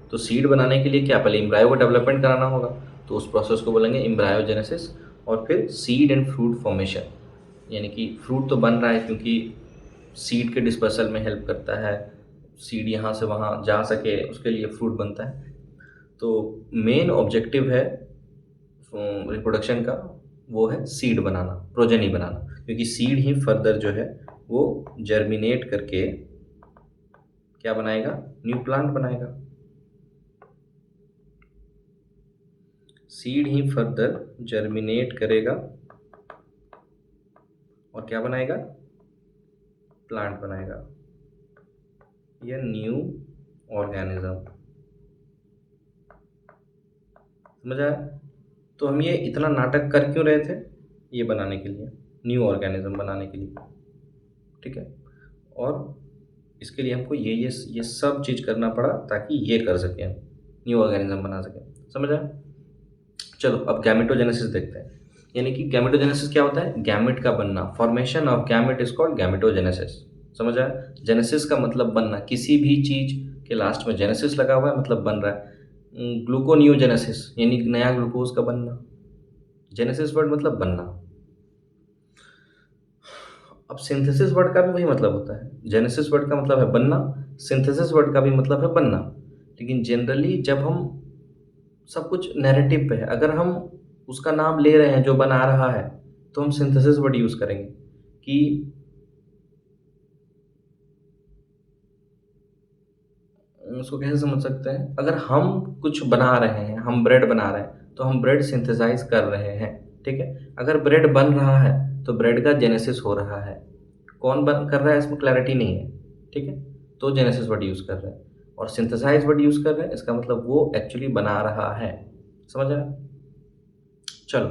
तो सीड बनाने के लिए क्या? पहले इम्ब्रायो को डेवलपमेंट कराना होगा, तो उस प्रोसेस को बोलेंगे इम्ब्रायोजेनेसिस। और फिर सीड एंड फ्रूट फॉर्मेशन, यानी कि फ्रूट तो बन रहा है क्योंकि सीड के डिस्पर्सल में हेल्प करता है, सीड यहाँ से वहाँ जा सके उसके लिए फ्रूट बनता है। तो मेन ऑब्जेक्टिव है रिप्रोडक्शन का, वो है सीड बनाना, प्रोजेनी बनाना, क्योंकि सीड ही फर्दर जो है वो जर्मिनेट करके क्या बनाएगा? न्यू प्लांट बनाएगा। सीड ही फर्दर जर्मिनेट करेगा और क्या बनाएगा? प्लांट बनाएगा या न्यू ऑर्गेनिज्म। समझ आया? तो हम ये इतना नाटक कर क्यों रहे थे? ये बनाने के लिए, न्यू ऑर्गेनिज्म बनाने के लिए, ठीक है? और इसके लिए हमको ये सब चीज़ करना पड़ा ताकि ये कर सकें हम, न्यू ऑर्गेनिज्म बना सकें। समझ आया? चलो अब गैमेटोजेनेसिस देखते हैं। यानी कि गैमेटोजेनेसिस क्या होता है? गैमेट का बनना, formation of gamete is called gametogenesis. समझ आया? जेनेसिस का मतलब बनना, किसी भी चीज़ के लास्ट में जेनेसिस लगा हुआ है मतलब बन रहा है। ग्लूकोनियोजेनेसिस यानी नया ग्लूकोज का बनना। जेनेसिस वर्ड मतलब बनना। अब सिंथेसिस वर्ड का भी वही मतलब होता है, जेनेसिस वर्ड का मतलब है बनना, सिंथेसिस वर्ड का भी मतलब है बनना। लेकिन जनरली जब हम सब कुछ नैरेटिव पे है, अगर हम उसका नाम ले रहे हैं जो बना रहा है, तो हम सिंथेसिस वर्ड यूज़ करेंगे कि उसको कैसे समझ सकते हैं, अगर हम कुछ बना रहे हैं, हम ब्रेड बना रहे हैं, तो हम ब्रेड सिंथेसाइज कर रहे हैं, ठीक है। अगर ब्रेड बन रहा है तो ब्रेड का जेनेसिस हो रहा है, कौन बन कर रहा है इसमें क्लैरिटी नहीं है, ठीक है। तो जेनेसिस वर्ड यूज़ कर रहे हैं, और सिंथेसाइज वर्ड यूज़ कर रहे हैं, इसका मतलब वो एक्चुअली बना रहा है। समझ आया? चलो,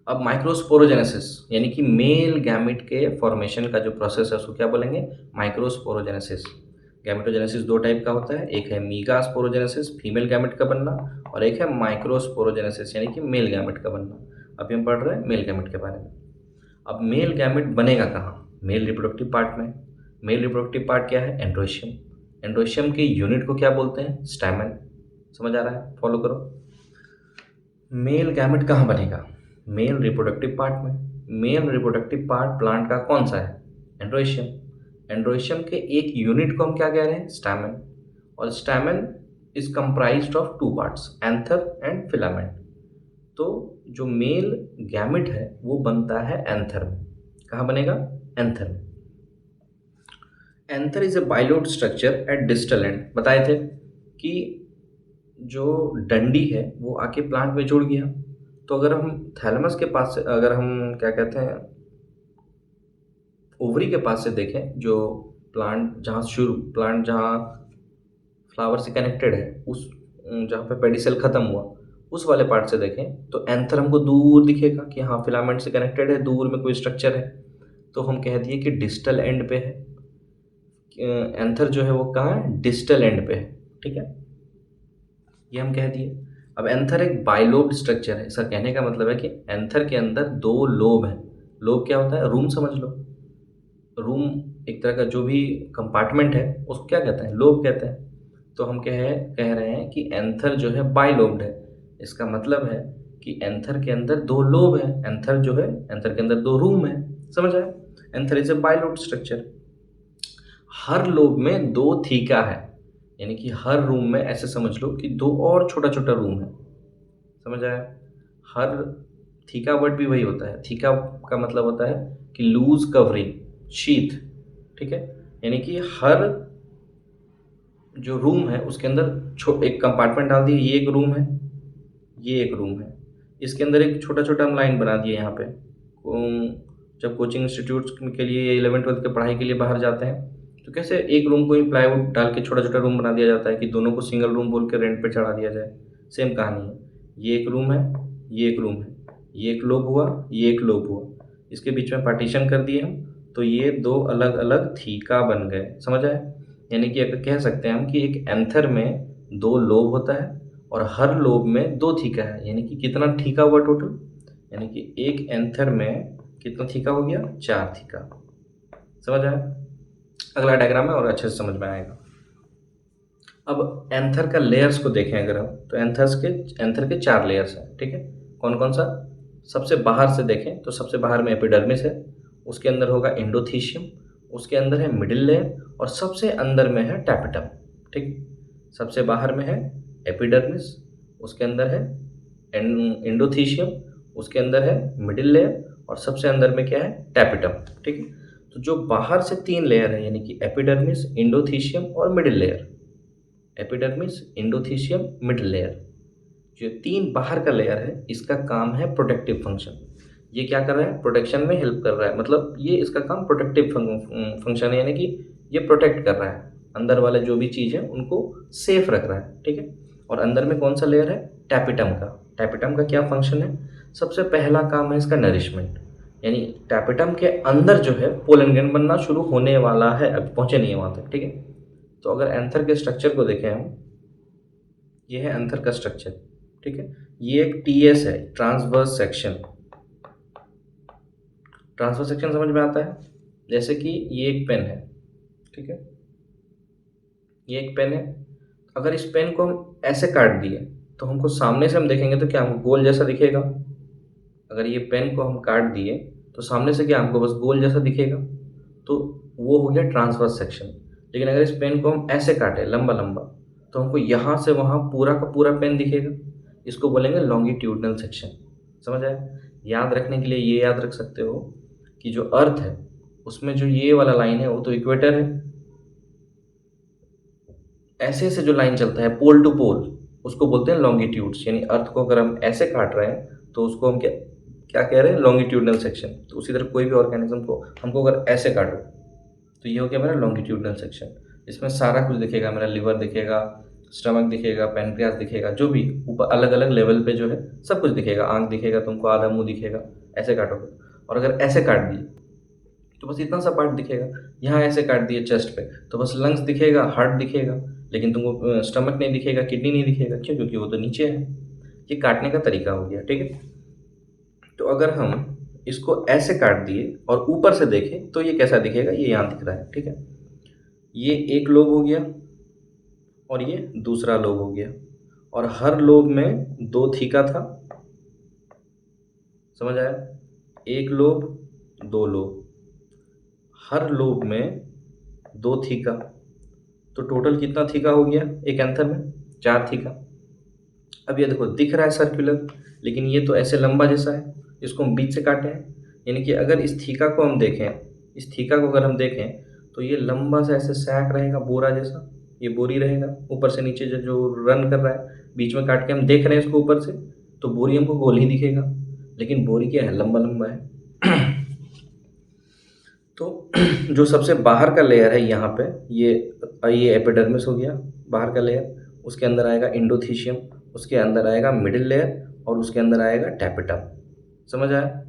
अब माइक्रोस्पोरोजेनेसिस यानी कि मेल गैमेट के फॉर्मेशन का जो प्रोसेस है उसको क्या बोलेंगे? माइक्रोस्पोरोजेनेसिस। गैमेटोजेनेसिस दो टाइप का होता है, एक है मीगा स्पोरोजेनेसिस फीमेल गैमेट का बनना, और एक है माइक्रोस्पोरोजेनेसिस यानी कि मेल गैमेट का बनना। अभी हम पढ़ रहे हैं मेल गैमेट के बारे में। अब मेल गैमेट बनेगा कहाँ? मेल रिप्रोडक्टिव पार्ट में। मेल रिप्रोडक्टिव पार्ट क्या है? एंड्रोशियम। एंड्रोशियम के यूनिट को क्या बोलते हैं? स्टैमेन। समझ आ रहा है? फॉलो करो। मेल गैमेट कहाँ बनेगा? मेल रिप्रोडक्टिव पार्ट में। मेल रिप्रोडक्टिव पार्ट प्लांट का कौन सा है? एंड्रोशियम। एंड्रोशियम के एक यूनिट को हम क्या कह रहे हैं? स्टैमेन। और stamen is comprised of two parts, anther and filament. तो जो मेल गैमेट है वो बनता है एंथर में। कहाँ बनेगा? एंथर में। Anther is a bilobed structure at distal end. बताए थे कि जो डंडी है वो आके प्लांट में जुड़ गया। तो अगर हम थैलेमस के पास से, अगर हम क्या कहते हैं, ओवरी के पास से देखें, जो प्लांट जहाँ फ्लावर से कनेक्टेड है, उस जहाँ पे पेडिसल खत्म हुआ, उस वाले पार्ट से देखें तो एंथर हमको दूर दिखेगा कि हाँ फिलामेंट से कनेक्टेड है, दूर में कोई स्ट्रक्चर है। तो हम कह दिए कि डिस्टल एंड पे है। एंथर जो है वो कहाँ है? डिस्टल एंड पे है, ठीक है। ये हम कह दिए। अब एंथर एक बाइलोब स्ट्रक्चर है। इसका कहने का मतलब है कि एंथर के अंदर दो लोब हैं। लोब क्या होता है? रूम समझ लो। रूम एक तरह का जो भी कंपार्टमेंट है उसको क्या कहते हैं? लोब कहते हैं। तो हम कह रहे हैं कि एंथर जो है बाइलोब्ड है। इसका मतलब है कि एंथर के अंदर दो लोब है। एंथर जो है, एंथर के अंदर दो रूम है। समझ आया? Anther is A bilobed structure. Her lobe में दो थीका है, यानी कि हर रूम में ऐसे समझ लो कि दो और छोटा छोटा रूम है। समझ आया? हर थीका वर्ड भी वही होता है। थीका का मतलब होता है कि लूज कवरिंग, शीथ, ठीक है। यानी कि हर जो रूम है उसके अंदर एक कंपार्टमेंट डाल दिए, ये एक रूम है, ये एक रूम है। इसके अंदर एक छोटा छोटा हम लाइन बना दिए यहाँ पे। जब कोचिंग इंस्टीट्यूट्स के लिए 11वीं 12वीं की पढ़ाई के लिए बाहर जाते हैं तो कैसे एक रूम को ही प्लाईवुड डाल के छोटा छोटा रूम बना दिया जाता है कि दोनों को सिंगल रूम बोल के रेंट पे चढ़ा दिया जाए। सेम कहानी है। ये एक रूम है, ये एक रूम है, ये एक लोब हुआ, ये एक लोब हुआ, इसके बीच में पार्टीशन कर दिए हम, तो ये दो अलग अलग थीका बन गए। समझ आए? यानी कि अगर कह सकते हैं हम कि एक एंथर में दो लोब होता है और हर लोब में दो थीका है। यानी कि कितना थीका हुआ टोटल? यानी कि एक एंथर में कितना थीका हो गया? 4 थीका। समझ आया? अगला डायग्राम है और अच्छे से समझ में आएगा। अब एंथर का लेयर्स को देखें अगर हम, तो एंथर के 4 लेयर्स हैं, ठीक है। कौन कौन सा? सबसे बाहर से देखें तो सबसे बाहर में एपिडर्मिस है, उसके अंदर होगा एंडोथीशियम, उसके अंदर है मिडिल लेयर, और सबसे अंदर में है टैपेटम, ठीक। सबसे बाहर में है एपिडर्मिस, उसके अंदर है एंडोथीशियम, उसके अंदर है मिडिल लेयर, और सबसे अंदर में क्या है? टैपेटम, ठीक है। तो जो बाहर से 3 लेयर है, यानी कि एपिडर्मिस, एंडोथीशियम और middle layer. Epidermis, endothecium, middle layer, जो 3 बाहर का लेयर है, इसका काम है प्रोटेक्टिव फंक्शन। ये क्या कर रहा है? प्रोटेक्शन में हेल्प कर रहा है। मतलब ये इसका काम प्रोटेक्टिव फंक्शन है, यानी कि ये प्रोटेक्ट कर रहा है, अंदर वाले जो भी चीज़ है उनको सेफ रख रहा है, ठीक है। और अंदर में कौन सा लेयर है? टैपेटम का। टैपेटम का क्या फंक्शन है? सबसे पहला काम है इसका नरिशमेंट, यानी टैपेटम के अंदर जो है पोलन ग्रेन बनना शुरू होने वाला है, अभी पहुंचे नहीं है वहाँ तक, ठीक है। तो अगर एंथर के स्ट्रक्चर को देखें हम, ये है एंथर का स्ट्रक्चर, ठीक है। ये एक टीएस है, ट्रांसवर्स सेक्शन। ट्रांसवर्स सेक्शन समझ में आता है? जैसे कि ये एक पेन है, ठीक है, ये एक पेन है। अगर इस पेन को हम ऐसे काट दिए तो हमको सामने से हम देखेंगे तो क्या हमको गोल जैसा दिखेगा? अगर ये पेन को हम काट दिए तो सामने से क्या हमको बस गोल जैसा दिखेगा? तो वो हो गया ट्रांसवर्स सेक्शन। लेकिन अगर इस पेन को हम ऐसे काटें लंबा लंबा, तो हमको यहाँ से वहाँ पूरा का पूरा पेन दिखेगा। इसको बोलेंगे लॉन्गिट्यूडनल सेक्शन। समझ आया? याद रखने के लिए ये याद रख सकते हो कि जो अर्थ है उसमें जो ये वाला लाइन है वो तो इक्वेटर है। ऐसे ऐसे जो लाइन चलता है पोल टू पोल, उसको बोलते हैं लॉन्गिट्यूड्स। यानी अर्थ को अगर हम ऐसे काट रहे हैं तो उसको हम क्या क्या कह रहे हैं? Longitudinal section. तो उसी तरह कोई भी ऑर्गेनिज्म को हमको अगर ऐसे काटो तो ये हो गया मेरा लॉन्गिट्यूडनल सेक्शन। इसमें सारा कुछ दिखेगा, मेरा लिवर दिखेगा, स्टमक दिखेगा, पैनक्रियास दिखेगा, जो भी ऊपर अलग अलग लेवल पे जो है सब कुछ दिखेगा। आँख दिखेगा तुमको, आधा मुंह दिखेगा ऐसे काटोगे। और अगर ऐसे काट दिए तो बस इतना सा पार्ट दिखेगा। यहाँ ऐसे काट दिए चेस्ट पे तो बस लंग्स दिखेगा, हार्ट दिखेगा, लेकिन तुमको स्टमक नहीं दिखेगा, किडनी नहीं दिखेगा। क्यों? क्योंकि वो तो नीचे है। ये काटने का तरीका हो गया, ठीक है। तो अगर हम इसको ऐसे काट दिए और ऊपर से देखें तो ये कैसा दिखेगा? ये यहाँ दिख रहा है, ठीक है। ये एक लोब हो गया और ये दूसरा लोब हो गया, और हर लोब में 2 थीका था। समझ आया? एक लोब, 2 लोब, हर लोब में 2 थीका, तो टोटल कितना थीका हो गया एक एंथर में? 4 थीका। अब ये देखो दिख रहा है सर्कुलर, लेकिन ये तो ऐसे लंबा जैसा है, इसको हम बीच से काटे हैं। यानी कि अगर इस थीका को हम देखें, इस थीका को अगर हम देखें तो ये लंबा सा ऐसे सैक रहेगा, बोरा जैसा। ये बोरी रहेगा, ऊपर से नीचे जो जो रन कर रहा है, बीच में काट के हम देख रहे हैं इसको ऊपर से, तो बोरी हमको गोल ही दिखेगा, लेकिन बोरी क्या है? लंबा लंबा है। तो जो सबसे बाहर का लेयर है यहाँ पे, ये एपिडर्मिस हो गया बाहर का लेयर। उसके अंदर आएगा इंडोथीशियम, उसके अंदर आएगा मिडिल लेयर, और उसके अंदर आएगा टैपेटम। समझ आया?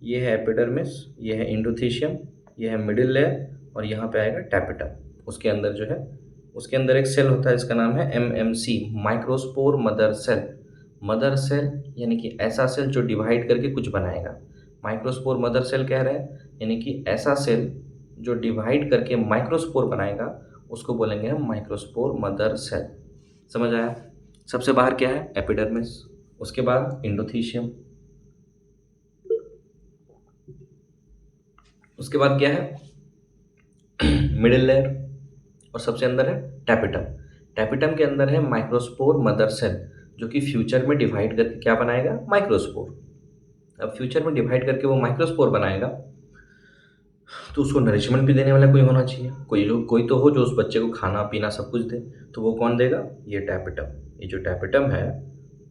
ये है एपिडर्मिस, ये है इंडोथीशियम, ये है मिडिल लेयर, और यहाँ पे आएगा टैपेटम। उसके अंदर जो है, उसके अंदर एक सेल होता है, इसका नाम है MMC, microspore mother cell. Mother cell यानी कि ऐसा सेल जो डिवाइड करके कुछ बनाएगा। माइक्रोस्पोर मदर सेल कह रहे हैं, यानी कि ऐसा सेल जो डिवाइड करके माइक्रोस्पोर बनाएगा, उसको बोलेंगे हम माइक्रोस्पोर मदर सेल। समझ आया? सबसे बाहर क्या है? एपिडर्मिस, उसके बाद इंडोथीशियम, उसके बाद क्या है? मिडिल लेयर, और सबसे अंदर है टैपेटम। टैपेटम के अंदर है माइक्रोस्पोर मदर सेल, जो कि फ्यूचर में डिवाइड करके क्या बनाएगा? माइक्रोस्पोर। अब फ्यूचर में डिवाइड करके वो माइक्रोस्पोर बनाएगा, तो उसको नरिशमेंट भी देने वाला कोई होना चाहिए। कोई तो हो जो उस बच्चे को खाना पीना सब कुछ दे। तो वो कौन देगा? ये टैपेटम। ये जो टैपेटम है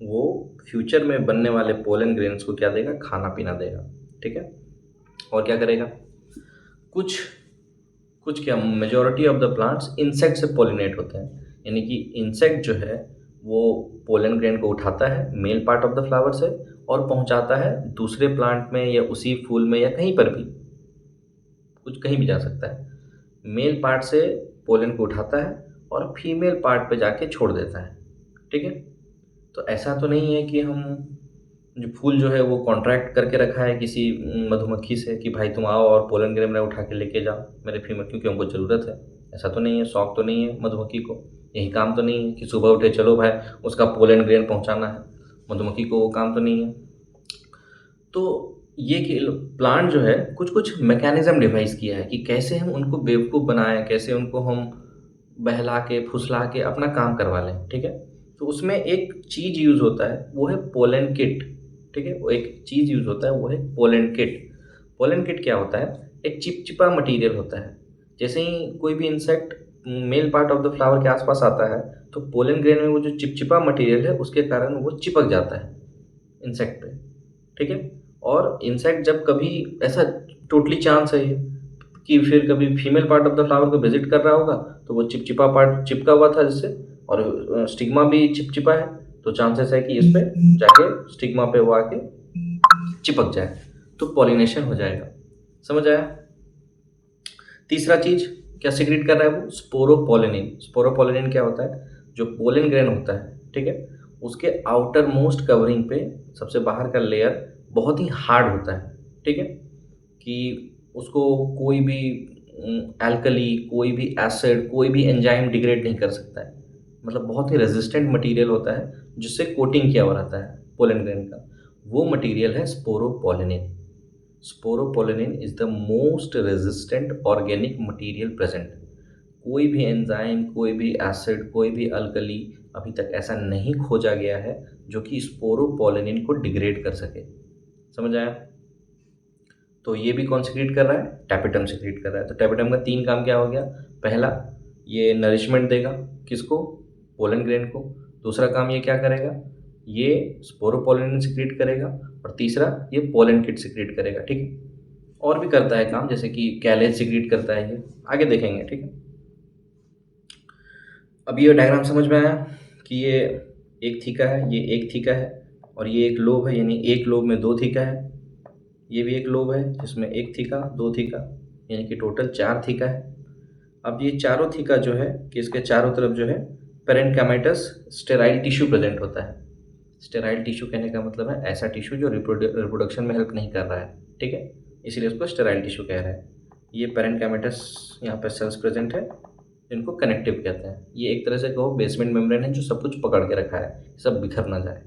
वो फ्यूचर में बनने वाले पोलन ग्रेन्स को क्या देगा? खाना पीना देगा, ठीक है। और क्या करेगा? कुछ कुछ क्या, majority of the plants insect से पोलिनेट होते हैं। यानी कि इंसेक्ट जो है वो पोलन ग्रेन को उठाता है male part of the flower से, और पहुंचाता है दूसरे प्लांट में या उसी फूल में या कहीं पर भी, कुछ कहीं भी जा सकता है। मेल पार्ट से पोलन को उठाता है और फीमेल पार्ट पे जाके छोड़ देता है, ठीक है। तो ऐसा तो नहीं है कि हम जो फूल जो है वो कॉन्ट्रैक्ट करके रखा है किसी मधुमक्खी से कि भाई तुम आओ और पोलन ग्रेन मेरा उठा के लेके जाओ मेरे फीमेल, क्योंकि हमको ज़रूरत है। ऐसा तो नहीं है, शौक तो नहीं है मधुमक्खी को, यही काम तो नहीं है कि सुबह उठे चलो भाई उसका पोलन ग्रेन पहुंचाना है। मधुमक्खी को वो काम तो नहीं है। तो ये कि प्लांट जो है कुछ कुछ मैकेनिज्म डिवाइस किया है कि कैसे हम उनको बेवकूफ़ बनाएं, कैसे उनको हम बहला के फुसला के अपना काम करवा लें, ठीक है। तो उसमें एक चीज़ यूज़ होता है, वो है पोलन किट, ठीक है। वो एक चीज़ यूज़ होता है, वो है पोलन किट। पोलन किट क्या होता है? एक चिपचिपा मटेरियल होता है। जैसे ही कोई भी insect male part of the flower के आसपास आता है, तो पोलन ग्रेन में वो जो चिपचिपा मटेरियल है उसके कारण वो चिपक जाता है इंसेक्ट पे, ठीक है। और इंसेक्ट जब कभी ऐसा टोटली चांस है ये कि फिर कभी female part of the flower को विजिट कर रहा होगा, तो वो चिपचिपा पार्ट चिपका हुआ था जिससे, और स्टिग्मा भी चिपचिपा है, तो चांसेस है कि इस पे जाके स्टिग्मा पे वो आके चिपक जाए, तो पॉलिनेशन हो जाएगा। समझ आया? तीसरा चीज क्या सिक्रेट कर रहा है? वो स्पोरोपोलिनिन। स्पोरोपोलिनिन क्या होता है? जो पोलन ग्रेन होता है, ठीक है, उसके आउटर मोस्ट कवरिंग पे सबसे बाहर का लेयर बहुत ही हार्ड होता है, ठीक है, कि उसको कोई भी एल्कली, कोई भी एसिड, कोई भी एंजाइम डिग्रेड नहीं कर सकता है। मतलब बहुत ही रेजिस्टेंट मटेरियल होता है जिससे कोटिंग किया हुआ रहता है पोलन ग्रेन का। वो मटेरियल है sporopollenin. Sporopollenin is the most resistant organic material present. कोई भी एंजाइम, कोई भी एसिड, कोई भी अल्कली अभी तक ऐसा नहीं खोजा गया है जो कि स्पोरोपोलिन को डिग्रेड कर सके। समझ आया? तो ये भी कौन सिक्रीट कर रहा है? टैपेटम सिक्रीट कर रहा है। तो टैपेटम का 3 काम क्या हो गया? पहला, ये नरिशमेंट देगा किसको? पोलन ग्रेन को। दूसरा काम ये क्या करेगा? ये स्पोरोपोलिन सिक्रीट करेगा। और तीसरा, ये पोलन किट सिक्रीट करेगा। ठीक है, और भी करता है काम, जैसे कि कैलेज सिक्रीट करता है, ये आगे देखेंगे। ठीक है, अब ये डायग्राम समझ में आया कि ये एक थीका है, ये एक थीका है, और ये एक लोब है, यानी एक लोब में 2 थीका है। ये भी एक लोब है जिसमें 1 थीका 2 थीका, यानी कि टोटल 4 थीका है। अब ये चारों थीका जो है कि इसके चारों तरफ जो है पेरेन्काइमेटस स्टेराइल टिश्यू प्रेजेंट होता है। स्टेराइल टिश्यू कहने का मतलब है ऐसा टिश्यू जो रिप्रोडक्शन में हेल्प नहीं कर रहा है। ठीक है, इसीलिए उसको स्टेराइल टिश्यू कह रहे हैं। ये पेरेन्काइमेटस यहाँ पर सेल्स प्रेजेंट है, इनको कनेक्टिव कहते हैं। ये एक तरह से कहो बेसमेंट मेम्ब्रेन है जो सब कुछ पकड़ के रखा है, सब बिखर ना जाए।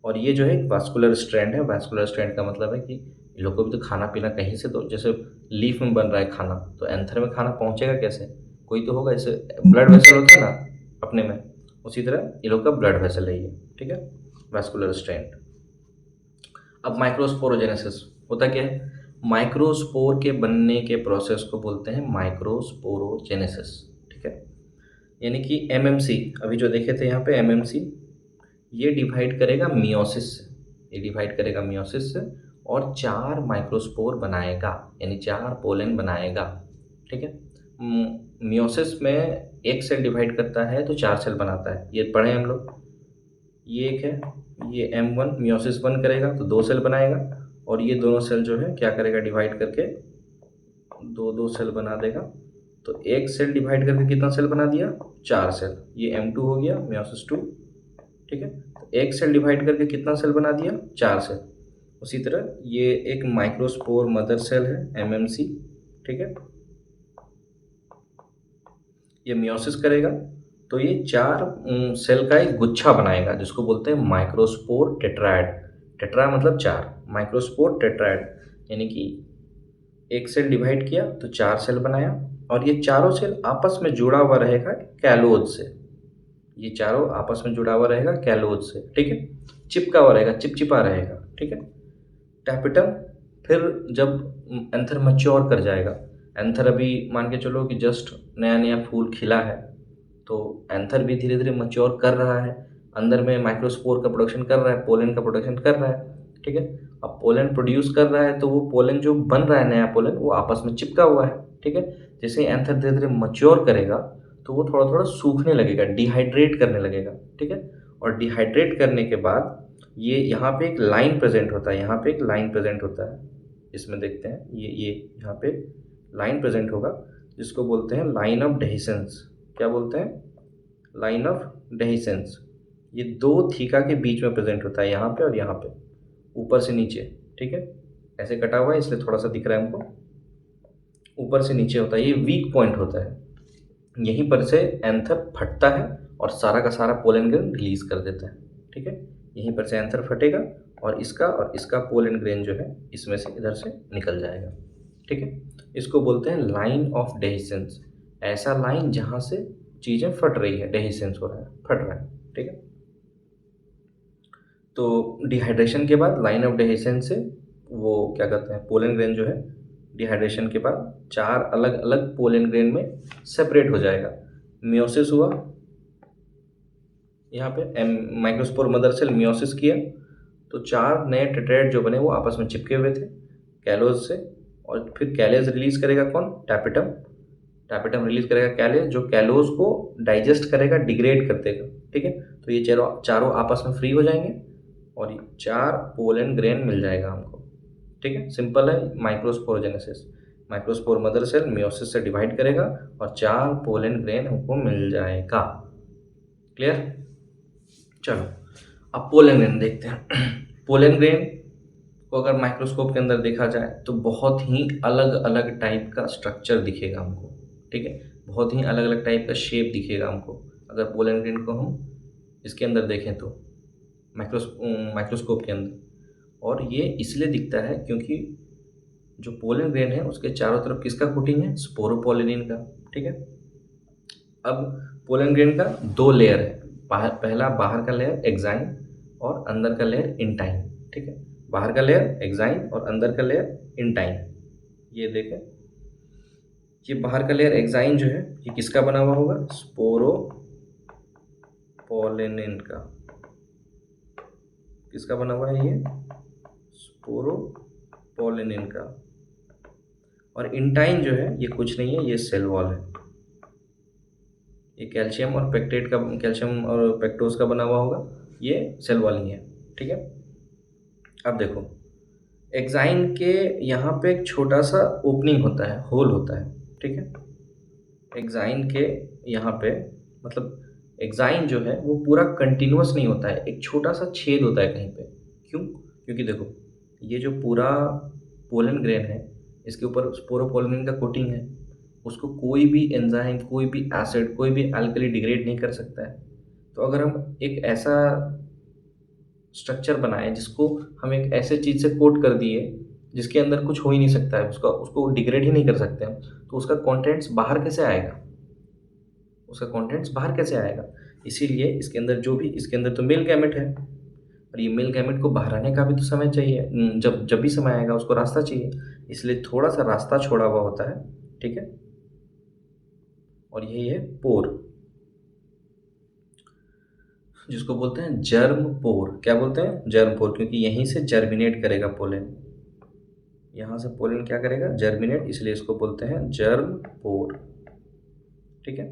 और ये जो है एक वास्कुलर स्ट्रैंड है। वास्कुलर स्ट्रैंड का मतलब है कि इन लोग को भी तो खाना पीना कहीं से, तो जैसे लीफ में बन रहा है खाना, तो एंथर में खाना पहुंचेगा कैसे? कोई तो होगा। जैसे ब्लड वेसल होता है ना अपने में, उसी तरह ये लोग का ब्लड वेसल है ये। ठीक है, वास्कुलर स्ट्रैंड। अब माइक्रोस्पोरोजेनेसिस होता क्या है? माइक्रोस्पोर के बनने के प्रोसेस को बोलते हैं माइक्रोस्पोरोजेनेसिस। ठीक है, यानी कि एमएमसी, अभी जो देखे थे यहाँ पे एमएमसी, ये डिवाइड करेगा मियोसिस से। ये डिवाइड करेगा मियोसिस से और 4 माइक्रोस्पोर बनाएगा, यानी 4 पोलन बनाएगा। ठीक है, मियोसिस में एक सेल डिवाइड करता है तो 4 सेल बनाता है, ये पढ़े हम लोग। ये एक है, ये M1 मियोसिस 1 करेगा तो 2 सेल बनाएगा, और ये दोनों सेल जो है क्या करेगा? डिवाइड करके 2 सेल बना देगा। तो एक सेल डिवाइड करके कितना सेल बना दिया? 4 सेल। ये M2 हो गया, मियोसिस 2। ठीक है, तो एक सेल डिवाइड करके कितना सेल बना दिया? 4 सेल। उसी तरह ये एक माइक्रोस्पोर मदर सेल है, MMC। ठीक है, ये मियोसिस करेगा तो ये 4 सेल का एक गुच्छा बनाएगा, जिसको बोलते हैं माइक्रोस्पोर टेट्राएड। टेट्रा मतलब 4, माइक्रोस्पोर टेट्राएड, यानी कि एक सेल डिवाइड किया तो 4 सेल बनाया, और ये चारों सेल आपस में जुड़ा हुआ रहेगा कैलोज से। ये चारों आपस में जुड़ा हुआ रहेगा कैलोज से। ठीक है, चिपका हुआ रहेगा, चिपचिपा रहेगा। ठीक है, टैपेटम फिर जब एंथर मैच्योर कर जाएगा, एंथर अभी मान के चलो कि जस्ट नया नया फूल खिला है, तो एंथर भी धीरे धीरे मैच्योर कर रहा है, अंदर में माइक्रोस्पोर का प्रोडक्शन कर रहा है, पोलन का प्रोडक्शन कर रहा है। ठीक है, अब पोलन प्रोड्यूस कर रहा है तो वो पोलन जो बन रहा है, नया पोलन, वो आपस में चिपका हुआ है। ठीक है, जैसे एंथर धीरे धीरे मैच्योर करेगा तो वो थोड़ा थोड़ा सूखने लगेगा, डिहाइड्रेट करने लगेगा। ठीक है, और डिहाइड्रेट करने के बाद ये यहाँ पे एक लाइन प्रेजेंट होता है, यहाँ पे एक लाइन प्रेजेंट होता है। इसमें देखते हैं, ये यहाँ पे लाइन प्रेजेंट होगा, जिसको बोलते हैं लाइन ऑफ डेहिसेंस। क्या बोलते हैं? Line of dehiscence. ये 2 थीका के बीच में प्रेजेंट होता है, यहाँ पे और यहाँ पे, ऊपर से नीचे। ठीक है, ऐसे कटा हुआ है इसलिए थोड़ा सा दिख रहा है हमको, ऊपर से नीचे होता है। ये वीक पॉइंट होता है, यहीं पर से एंथर फटता है और सारा का सारा पोलन ग्रेन रिलीज कर देता है। ठीक है, यहीं पर से एंथर फटेगा और इसका पोलन ग्रेन जो है इसमें से इधर से निकल जाएगा। ठीक है, इसको बोलते हैं लाइन ऑफ डेहिसेंस। ऐसा लाइन जहाँ से चीज़ें फट रही है, डेहिसेंस हो रहा है, फट रहा है। ठीक है, तो डिहाइड्रेशन के बाद लाइन ऑफ डेहिसेंस से वो क्या कहते हैं, पोलन ग्रेन जो है डिहाइड्रेशन के बाद 4 अलग अलग पोलन ग्रेन में सेपरेट हो जाएगा। मियोसिस हुआ, यहाँ पे माइक्रोस्पोर मदर सेल मियोसिस किया तो 4 नए टेट्राएड जो बने वो आपस में चिपके हुए थे कैलोज से, और फिर कैलेज रिलीज करेगा कौन? टैपेटम। टैपेटम रिलीज करेगा कैलेज, जो कैलोज को डाइजेस्ट करेगा, डिग्रेड कर देगा। ठीक है, तो ये चारों आपस में फ्री हो जाएंगे और 4 पोलन ग्रेन मिल जाएगा हमको। ठीक है, सिंपल है microsporogenesis. Microspore mother cell meiosis से डिवाइड करेगा और 4 पोलन ग्रेन हमको मिल जाएगा। क्लियर? चलो अब पोलन ग्रेन देखते हैं। पोलन ग्रेन को अगर माइक्रोस्कोप के अंदर देखा जाए तो बहुत ही अलग अलग टाइप का स्ट्रक्चर दिखेगा हमको। ठीक है, बहुत ही अलग अलग टाइप का शेप दिखेगा हमको अगर पोलन ग्रेन को हम इसके अंदर देखें तो, माइक्रोस्कोप के अंदर। और ये इसलिए दिखता है क्योंकि जो पोलन ग्रेन है उसके चारों तरफ किसका कोटिंग है? स्पोरोपोलिनिन का। ठीक है। अब पोलन ग्रेन का दो लेयर है, पहला बाहर का लेयर एक्साइन और अंदर का लेयर इंटाइन। ठीक है, बाहर का लेयर एक्साइन और अंदर का लेयर इंटाइन। ये देखें, ये बाहर का लेयर एक्साइन जो है ये किसका बना हुआ होगा? स्पोरोपोलिनिन का। किसका बना हुआ है? ये स्पोरोपोलिनिन का। और इंटाइन जो है ये कुछ नहीं है, ये सेल वॉल है। ये कैल्शियम और कैल्शियम और पेक्टोज का बना हुआ होगा, ये सेल वॉल ही है। ठीक है। अब देखो, एक्साइन के यहाँ पे एक छोटा सा ओपनिंग होता है, होल होता है। ठीक है, एक्साइन के यहाँ पे, मतलब एक्साइन जो है वो पूरा कंटिन्यूअस नहीं होता है, एक छोटा सा छेद होता है कहीं पे। क्यों? क्योंकि देखो, ये जो पूरा पोलन ग्रेन है इसके ऊपर स्पोरोपोलिन का कोटिंग है, उसको कोई भी एंजाइम, कोई भी एसिड, कोई भी अल्कली डिग्रेड नहीं कर सकता है। तो अगर हम एक ऐसा स्ट्रक्चर बनाए जिसको हम एक ऐसे चीज़ से कोट कर दिए जिसके अंदर कुछ हो ही नहीं सकता है, उसको डिग्रेड ही नहीं कर सकते हम, तो उसका कंटेंट्स बाहर कैसे आएगा? उसका कंटेंट्स बाहर कैसे आएगा? इसीलिए इसके अंदर इसके अंदर तो मेल गैमेट है, और ये मेल गैमेट को बाहर आने का भी तो समय चाहिए। जब भी समय आएगा उसको रास्ता चाहिए, इसलिए थोड़ा सा रास्ता छोड़ा हुआ होता है। ठीक है, और यही है पोर, जिसको बोलते हैं जर्म पोर। क्या बोलते हैं? जर्म पोर, क्योंकि यहीं से जर्मिनेट करेगा पोलन। यहाँ से पोलन क्या करेगा? जर्मिनेट, इसलिए इसको बोलते हैं जर्म पोर। ठीक है।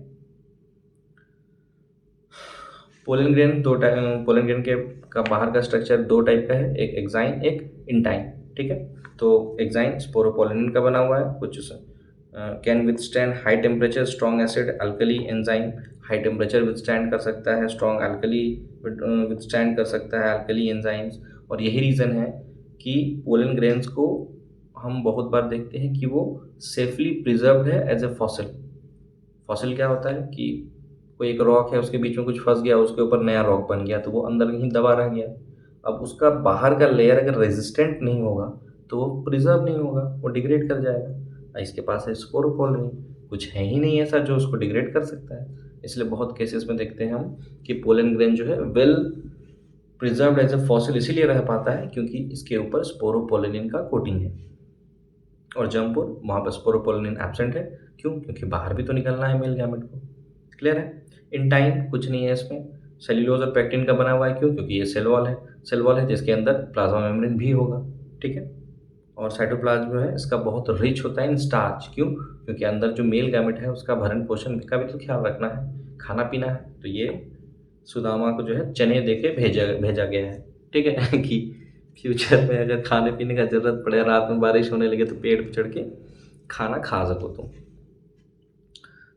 पोलन ग्रेन पोलन ग्रेन के का बाहर का स्ट्रक्चर दो टाइप का है, एक एक्साइन, एक इंटाइन। ठीक है, तो एक्साइन स्पोरोपोलिन का बना हुआ है, कुछ can withstand high temperature strong acid alkali enzyme. High temperature withstand कर सकता है, स्ट्रॉन्ग अल्कली विथस्टैंड कर सकता है, अल्कली एंजाइम्स। और यही रीज़न है कि पोलन ग्रेन्स को हम बहुत बार देखते हैं कि वो सेफली प्रिजर्व्ड है एज ए फॉसिल। फॉसिल क्या होता है कि कोई एक रॉक है, उसके बीच में कुछ फंस गया, उसके ऊपर नया रॉक बन गया, तो वो अंदर कहीं दबा रह गया। अब उसका बाहर का लेयर अगर रेजिस्टेंट नहीं होगा तो वो प्रिजर्व नहीं होगा, वो डिग्रेड कर जाएगा। इसके पास है स्पोरोपोलिन, कुछ है ही नहीं ऐसा जो उसको डिग्रेड कर सकता है। इसलिए बहुत केसेस में देखते हैं हम कि पोलन ग्रेन जो है well preserved as a fossil इसीलिए रह पाता है क्योंकि इसके ऊपर स्पोरोपोलिन का कोटिंग है। और जर्मपोर, वहाँ पर स्पोरोपोलिन एब्सेंट है। क्यों? क्योंकि बाहर भी तो निकलना है मेल गैमेट को। क्लियर है? इंटाइन कुछ नहीं है इसमें, सेल्यूलोज और पेक्टिन का बना हुआ है। क्यों? क्योंकि ये सेल वॉल है, सेल वॉल है जिसके अंदर प्लाज्मा मेम्ब्रेन भी होगा। ठीक है, और साइटोप्लाज्म जो है इसका बहुत रिच होता है इन स्टार्च। क्यों? क्योंकि अंदर जो मेल गैमेट है उसका भरण पोषण का भी तो ख्याल रखना है, खाना पीना है। तो ये सुदामा को जो है चने दे के भेजा गया है। ठीक है कि फ्यूचर में अगर खाने पीने का ज़रूरत पड़े, रात में बारिश होने लगे तो पेड़ पे चढ़ के खाना खा सको तुम।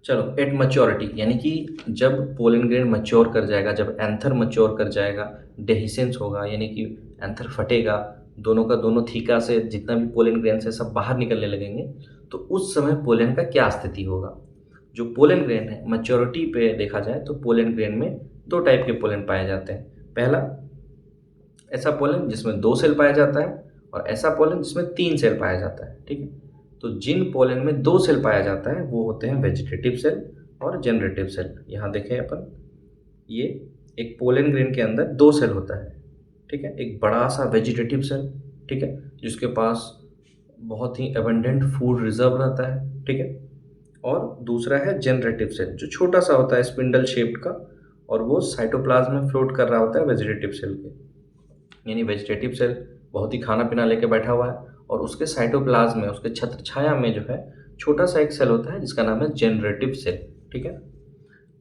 चलो, एट मैच्योरिटी, यानी कि जब पोलन ग्रेन मैच्योर कर जाएगा, जब एंथर मैच्योर कर जाएगा, डेहिसेंस होगा, यानी कि एंथर फटेगा, दोनों का दोनों थीका से जितना भी पोलन ग्रेन से सब बाहर निकलने लगेंगे, तो उस समय पोलन का क्या स्थिति होगा? जो पोलन ग्रेन है मैच्योरिटी पे देखा जाए तो पोलन ग्रेन में दो टाइप के पोलन पाए जाते हैं। पहला, ऐसा पोलन जिसमें 2 सेल पाया जाता है, और ऐसा पोलन जिसमें 3 सेल पाया जाता है। ठीक है, तो जिन पोलन में 2 सेल पाया जाता है वो होते हैं वेजिटेटिव सेल और जनरेटिव सेल। यहाँ देखें अपन, ये एक पोलन ग्रेन के अंदर 2 सेल होता है। ठीक है, एक बड़ा सा वेजिटेटिव सेल, ठीक है, जिसके पास बहुत ही एबंडेंट फूड रिजर्व रहता है। ठीक है, और दूसरा है जनरेटिव सेल जो छोटा सा होता है स्पिंडल शेप्ड का, और वो साइटोप्लाज्म में फ्लोट कर रहा होता है वेजिटेटिव सेल के। यानी वेजिटेटिव सेल बहुत ही खाना पीना लेके बैठा हुआ है, और उसके साइटोप्लाज्म में, उसके छत्र छाया में जो है छोटा सा एक सेल होता है जिसका नाम है जनरेटिव सेल। ठीक है,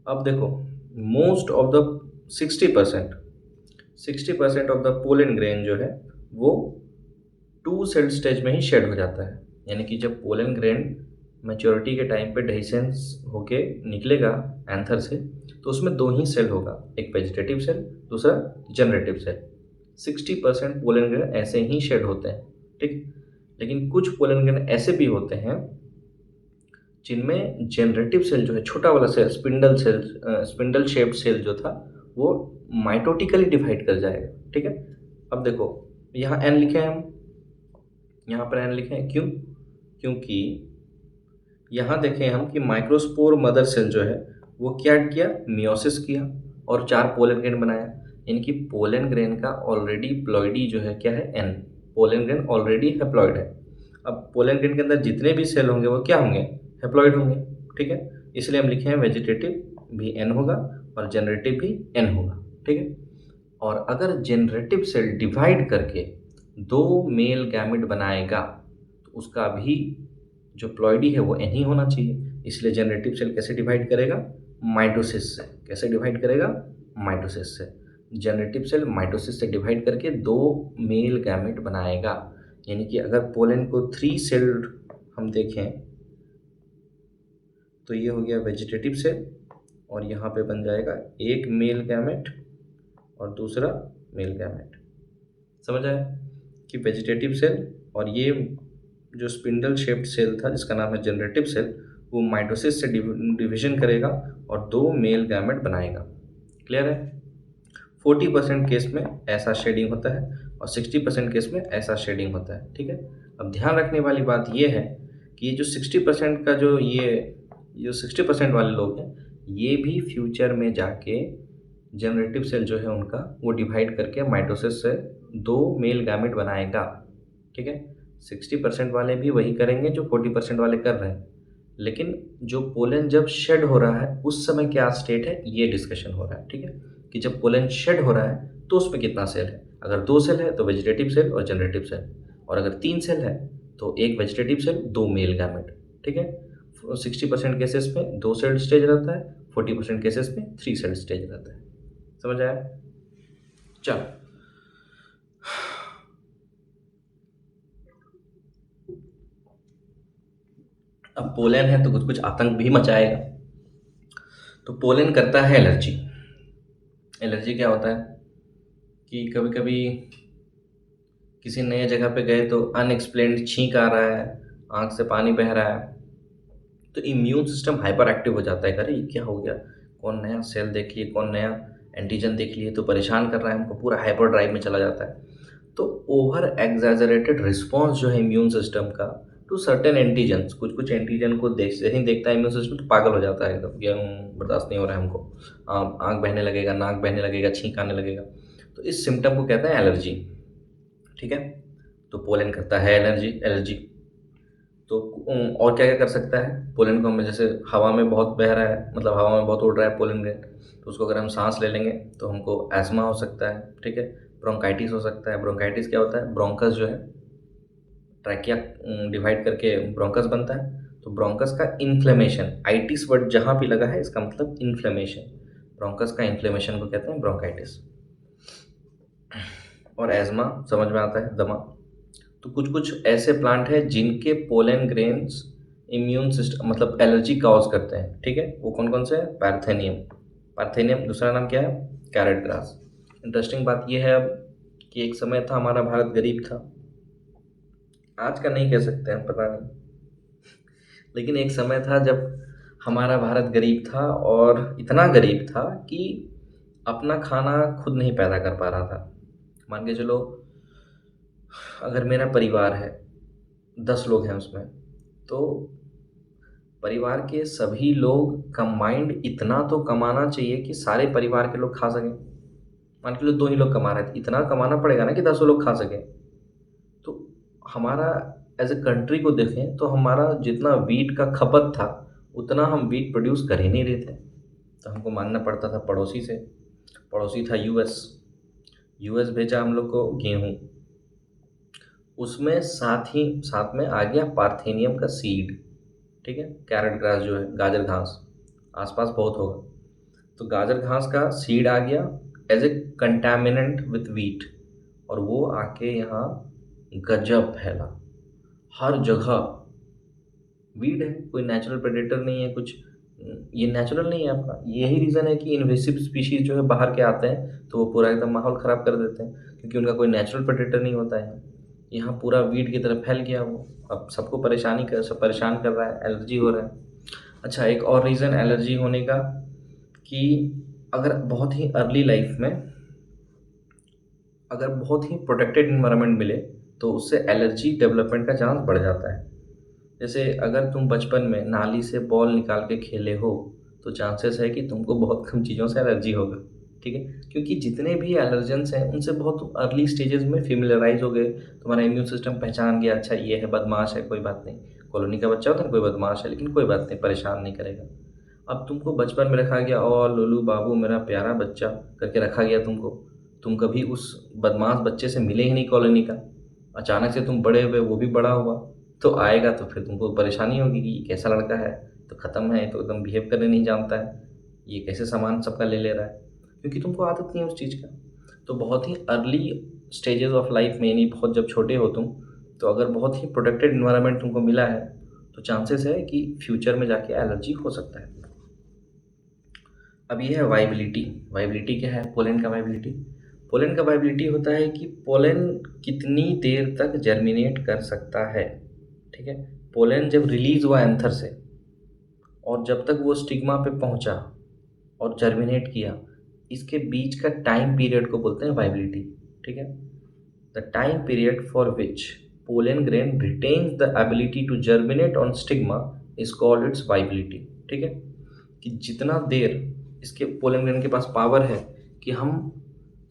अब देखो, most of the 60% of the pollen grain जो है वो 2 सेल स्टेज में ही शेड हो जाता है। यानी कि जब पोलन ग्रेन मैच्योरिटी के टाइम पे डेहिसेंस होके निकलेगा एंथर से, तो उसमें 2 ही सेल होगा, एक वेजिटेटिव सेल, दूसरा जनरेटिव सेल। 60% पोलन ग्रेन ऐसे ही शेड होते हैं। ठीक, लेकिन कुछ पोलन ग्रेन ऐसे भी होते हैं जिनमें जनरेटिव सेल जो है, छोटा वाला सेल, स्पिंडल शेप्ड सेल जो था, वो माइटोटिकली डिवाइड कर जाएगा। ठीक है, अब देखो यहाँ एन लिखे हैं हम, यहाँ पर एन लिखे हैं क्यों? क्योंकि यहाँ देखें हम कि माइक्रोस्पोर मदर सेल जो है वो क्या किया, मियोसिस किया और 4 पोलन ग्रेन बनाया। यानी कि पोलन ग्रेन का ऑलरेडी प्लॉइडी जो है क्या है, N. Pollen grain already haploid है। अब पोलन ग्रेन के अंदर जितने भी सेल होंगे वो क्या होंगे, हैप्लॉइड होंगे। ठीक है, इसलिए हम लिखे हैं वेजिटेटिव भी एन होगा और जनरेटिव भी एन होगा। ठीक है, और अगर जनरेटिव सेल डिवाइड करके 2 मेल गैमेट बनाएगा तो उसका भी जो प्लॉइडी है वो एन ही होना चाहिए। इसलिए जनरेटिव सेल कैसे डिवाइड करेगा, माइटोसिस से। कैसे डिवाइड करेगा, माइटोसिस से। जनरेटिव सेल माइटोसिस से डिवाइड करके 2 मेल गैमेट बनाएगा। यानी कि अगर पोलन को 3 सेल्ड हम देखें तो ये हो गया वेजिटेटिव सेल और यहाँ पे बन जाएगा एक मेल गैमेट और दूसरा मेल गैमेट। समझ आया कि वेजिटेटिव सेल और ये जो स्पिंडल शेप्ड सेल था जिसका नाम है जनरेटिव सेल, वो माइटोसिस से डिवीजन करेगा और 2 मेल गैमेट बनाएगा। क्लियर है? 40% केस में ऐसा शेडिंग होता है और 60% केस में ऐसा शेडिंग होता है। ठीक है, अब ध्यान रखने वाली बात ये है कि ये जो 60% का जो 60% वाले लोग हैं ये भी फ्यूचर में जाके जनरेटिव सेल जो है उनका वो डिवाइड करके माइटोसिस से 2 मेल गैमेट बनाएगा। ठीक है, 60% वाले भी वही करेंगे जो 40% वाले कर रहे हैं। लेकिन जो पोलन जब शेड हो रहा है उस समय क्या स्टेट है ये डिस्कशन हो रहा है। ठीक है, कि जब पोलन शेड हो रहा है तो उसमें कितना सेल है। अगर 2 सेल है तो वेजिटेटिव सेल और जनरेटिव सेल, और अगर 3 सेल है तो एक वेजिटेटिव सेल 2 मेल गैमेट। ठीक है, 60% केसेस में 2 सेल स्टेज रहता है, 40% केसेस में 3 सेल स्टेज रहता है। समझ आया? चलो, अब पोलन है तो कुछ कुछ आतंक भी मचाएगा। तो पोलन करता है एलर्जी। एलर्जी क्या होता है कि कभी कभी किसी नए जगह पे गए तो अनएक्सप्लेन्ड छींक आ रहा है, आंख से पानी बह रहा है, तो इम्यून सिस्टम हाइपर एक्टिव हो जाता है। अरे ये क्या हो गया, कौन नया सेल देख लिए, कौन नया एंटीजन देख लिए तो परेशान कर रहा है हमको, पूरा हाइपर ड्राइव में चला जाता है। तो ओवर एग्जैजरेटेड रिस्पॉन्स जो है इम्यून सिस्टम का टू सर्टेन एंटीजन्स, कुछ कुछ एंटीजन को जैसे ही देखता है इम्यून सिस्टम तो पागल हो जाता है एकदम, ये बर्दाश्त नहीं हो रहा है हमको, आँख बहने लगेगा, नाक बहने लगेगा, छींक आने लगेगा। तो इस सिम्टम को कहते हैं एलर्जी। ठीक है, तो पोलन करता है एलर्जी। तो और क्या क्या कर सकता है पोलन को, हमें जैसे हवा में बहुत बह रहा है, मतलब हवा में बहुत उड़ रहा है पोलन ग्रेन, तो उसको अगर हम सांस ले लेंगे तो हमको एस्मा हो सकता है। ठीक है, ब्रोंकाइटिस हो सकता है। ब्रोंकाइटिस क्या होता है, ब्रोंकस जो है ट्रैकिया डिवाइड करके ब्रोंकस बनता है, तो ब्रोंकस का इन्फ्लेमेशन, आइटिस वर्ड जहाँ भी लगा है इसका मतलब इन्फ्लेमेशन, ब्रोंकस का इन्फ्लेमेशन को कहते हैं ब्रोंकाइटिस। और एस्मा समझ में आता है, दमा। तो कुछ कुछ ऐसे प्लांट हैं जिनके पोलन ग्रेन्स इम्यून सिस्टम मतलब एलर्जी कॉज करते हैं। ठीक है, वो कौन कौन से हैं, पार्थेनियम दूसरा नाम क्या है, कैरेट ग्रास। इंटरेस्टिंग बात यह है अब कि एक समय था हमारा भारत गरीब था, आज का नहीं कह सकते हैं पता नहीं, लेकिन एक समय था जब हमारा भारत गरीब था और इतना गरीब था कि अपना खाना खुद नहीं पैदा कर पा रहा था। मान के चलो अगर मेरा परिवार है, 10 लोग हैं उसमें, तो परिवार के सभी लोग कंबाइंड इतना तो कमाना चाहिए कि सारे परिवार के लोग खा सकें। मान के लो 2 ही लोग कमा रहे थे, इतना कमाना पड़ेगा ना कि 10 लोग खा सकें। तो हमारा एज ए कंट्री को देखें तो हमारा जितना वीट का खपत था उतना हम वीट प्रोड्यूस कर ही नहीं रहे थे, तो हमको मांगना पड़ता था पड़ोसी से। पड़ोसी था यूएस भेजा हम लोग को गेहूँ, उसमें साथ में आ गया पार्थेनियम का सीड। ठीक है, कैरेट ग्रास जो है, गाजर घास आसपास बहुत होगा, तो गाजर घास का सीड आ गया as a contaminant with wheat, और वो आके यहाँ गजब फैला हर जगह। वीड है, कोई नेचुरल प्रेडेटर नहीं है कुछ, ये नेचुरल नहीं है आपका। यही रीज़न है कि इन्वेसिव स्पीशीज़ जो है बाहर के आते हैं तो वो पूरा एकदम माहौल ख़राब कर देते हैं, क्योंकि उनका कोई नेचुरल प्रेडेटर नहीं होता है। यहाँ पूरा वीड की तरफ फैल गया वो, अब सबको सब परेशान कर रहा है, एलर्जी हो रहा है। अच्छा, एक और रीज़न एलर्जी होने का कि अगर बहुत ही अर्ली लाइफ में अगर बहुत ही प्रोटेक्टेड इन्वायरमेंट मिले तो उससे एलर्जी डेवलपमेंट का चांस बढ़ जाता है। जैसे अगर तुम बचपन में नाली से बॉल निकाल के खेले हो, तो चांसेस है कि तुमको बहुत कम चीज़ों से एलर्जी होगा, ठीक है? क्योंकि जितने भी एलर्जेंस हैं, उनसे बहुत अर्ली स्टेजेस में फ़ैमिलियराइज़ हो गए, तुम्हारा इम्यून सिस्टम पहचान गया, अच्छा ये है, बदमाश है, कोई बात नहीं। कॉलोनी का बच्चा होता है ना, कोई बदमाश है, लेकिन कोई बात नहीं, परेशान नहीं करेगा। अब तुमको बचपन में रखा गया, "ओह! लोलू बाबू मेरा प्यारा बच्चा" करके रखा गया तुमको। तुम कभी उस बदमाश बच्चे से मिले ही नहीं कॉलोनी का। अचानक से तुम बड़े हुए, वो भी बड़ा हुआ, तो आएगा तो फिर तुमको परेशानी होगी कि ये कैसा लड़का है, तो ख़त्म है, ये तो एकदम बिहेव करने नहीं जानता है, ये कैसे सामान सबका ले ले रहा है, क्योंकि तुमको आदत नहीं है उस चीज़ का। तो बहुत ही अर्ली स्टेजेस ऑफ लाइफ में, यानी बहुत जब छोटे हो तुम, तो अगर बहुत ही प्रोटेक्टेड एनवायरनमेंट तुमको मिला है, तो चांसेस है कि फ्यूचर में जाके एलर्जी हो सकता है। अब ये है वाइबिलिटी। वाइबिलिटी क्या है? पोलन का वाइबिलिटी। पोलन का वाइबिलिटी होता है कि पोलन कितनी देर तक जर्मिनेट कर सकता है, ठीक है? पोलन जब रिलीज़ हुआ एंथर से और जब तक वो स्टिग्मा पे पहुंचा और जर्मिनेट किया, इसके बीच का टाइम पीरियड को बोलते हैं वाइबिलिटी, ठीक है? The time period for which pollen grain retains the ability to germinate on stigma is called its viability, ठीक है? कि जितना देर इसके पोलन ग्रेन के पास पावर है कि हम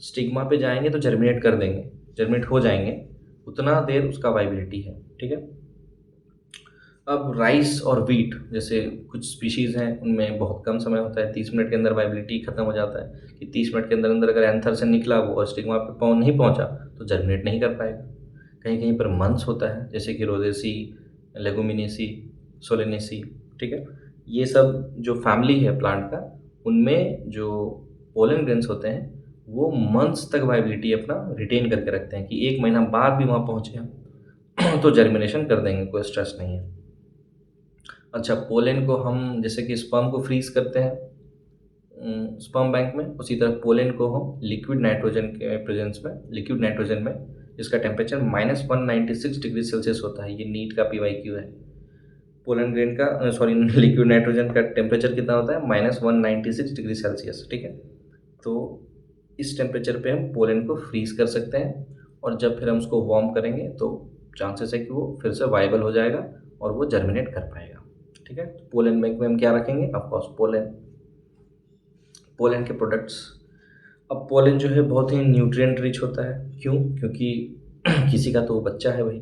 स्टिग्मा पे जाएंगे तो जर्मिनेट कर देंगे, जर्मिनेट हो जाएंगे, उतना देर उसका वाइबिलिटी है, ठीक है? अब राइस और व्हीट जैसे कुछ स्पीशीज़ हैं, उनमें बहुत कम समय होता है, 30 मिनट के अंदर वाइबिलिटी खत्म हो जाता है कि 30 मिनट के अंदर अंदर अगर एंथर से निकला वो और स्टिग्मा पे नहीं पहुंचा तो जर्मिनेट नहीं कर पाएगा। कहीं कहीं पर मंथ्स होता है, जैसे कि रोजेसी, लेगुमिनेसी, सोलेनेसी, ठीक है? ये सब जो फैमिली है प्लांट का, उनमें जो पोलन ग्रेन्स होते हैं वो मंथ्स तक वाइबिलिटी अपना रिटेन करके रखते हैं कि 1 महीना बाद भी वहाँ पहुँचे हम तो जर्मिनेशन कर देंगे, कोई स्ट्रेस नहीं है। अच्छा, पोलन को हम जैसे कि स्पर्म को फ्रीज़ करते हैं स्पर्म बैंक में, उसी तरह पोलन को हम लिक्विड नाइट्रोजन के प्रेजेंस में, लिक्विड नाइट्रोजन में, जिसका टेम्परेचर -196 डिग्री सेल्सियस होता है, ये नीट का PYQ है। पोलन ग्रेन का सॉरी लिक्विड नाइट्रोजन का टेम्परेचर कितना होता है? -196 डिग्री सेल्सियस, ठीक है? तो इस टेम्परेचर पे हम पोलन को फ्रीज़ कर सकते हैं और जब फिर हम उसको वार्म करेंगे तो चांसेस है कि वो फिर से वाइबल हो जाएगा और वो जर्मिनेट कर पाएगा, ठीक है? पोलन बैंक में हम क्या रखेंगे? ऑफ कोर्स पोलन, पोलन के प्रोडक्ट्स। अब पोलन जो है बहुत ही न्यूट्रिएंट रिच होता है, क्यों? क्योंकि किसी का तो वो बच्चा है भाई,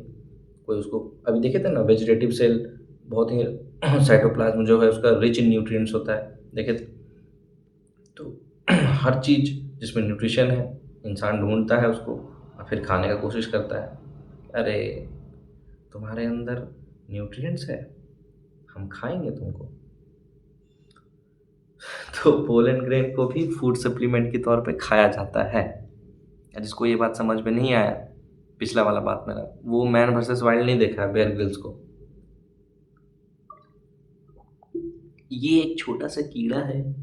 कोई उसको, अभी देखे थे ना वेजिटेटिव सेल, बहुत ही साइटोप्लाज्म जो है उसका रिच इन न्यूट्रिएंट्स होता है, देखे थे? तो हर चीज़ जिसमें न्यूट्रिशन है इंसान ढूंढता है उसको और फिर खाने का कोशिश करता है। अरे तुम्हारे अंदर न्यूट्रिएंट्स है, हम खाएंगे तुमको। तो पोलन ग्रेन को भी फूड सप्लीमेंट के तौर पे खाया जाता है। जिसको ये बात समझ में नहीं आया, पिछला वाला बात मेरा, वो मैन वर्सेस वाइल्ड नहीं देखा है, बेयर ग्रिल्स को। ये एक छोटा सा कीड़ा है,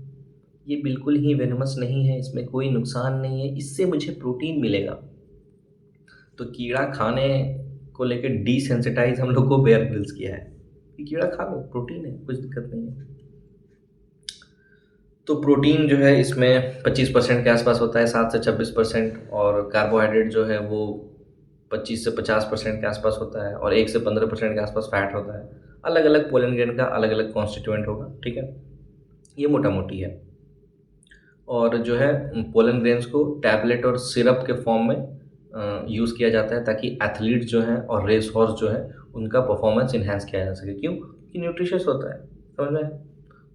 ये बिल्कुल ही वेनमस नहीं है, इसमें कोई नुकसान नहीं है, इससे मुझे प्रोटीन मिलेगा। तो कीड़ा खाने को लेकर डिसेंसिटाइज हम लोग को बेयर ग्रिल्स किया है कि कीड़ा खा लो, प्रोटीन है, कुछ दिक्कत नहीं है। तो प्रोटीन जो है इसमें 25% के आसपास होता है, 7 से 26%, और कार्बोहाइड्रेट जो है वो 25 से 50% के आसपास होता है, और 1 से 15% के आसपास फैट होता है। अलग अलग पोलन ग्रेन का अलग अलग कॉन्स्टिट्यूएंट होगा, ठीक है? ये मोटा मोटी है। और जो है पोलन ग्रेन्स को टैबलेट और सिरप के फॉर्म में यूज़ किया जाता है ताकि एथलीट जो हैं और रेस हॉर्स जो है उनका परफॉर्मेंस इन्हेंस किया जा सके। क्यों? क्योंकि न्यूट्रिशियस होता है, समझ में?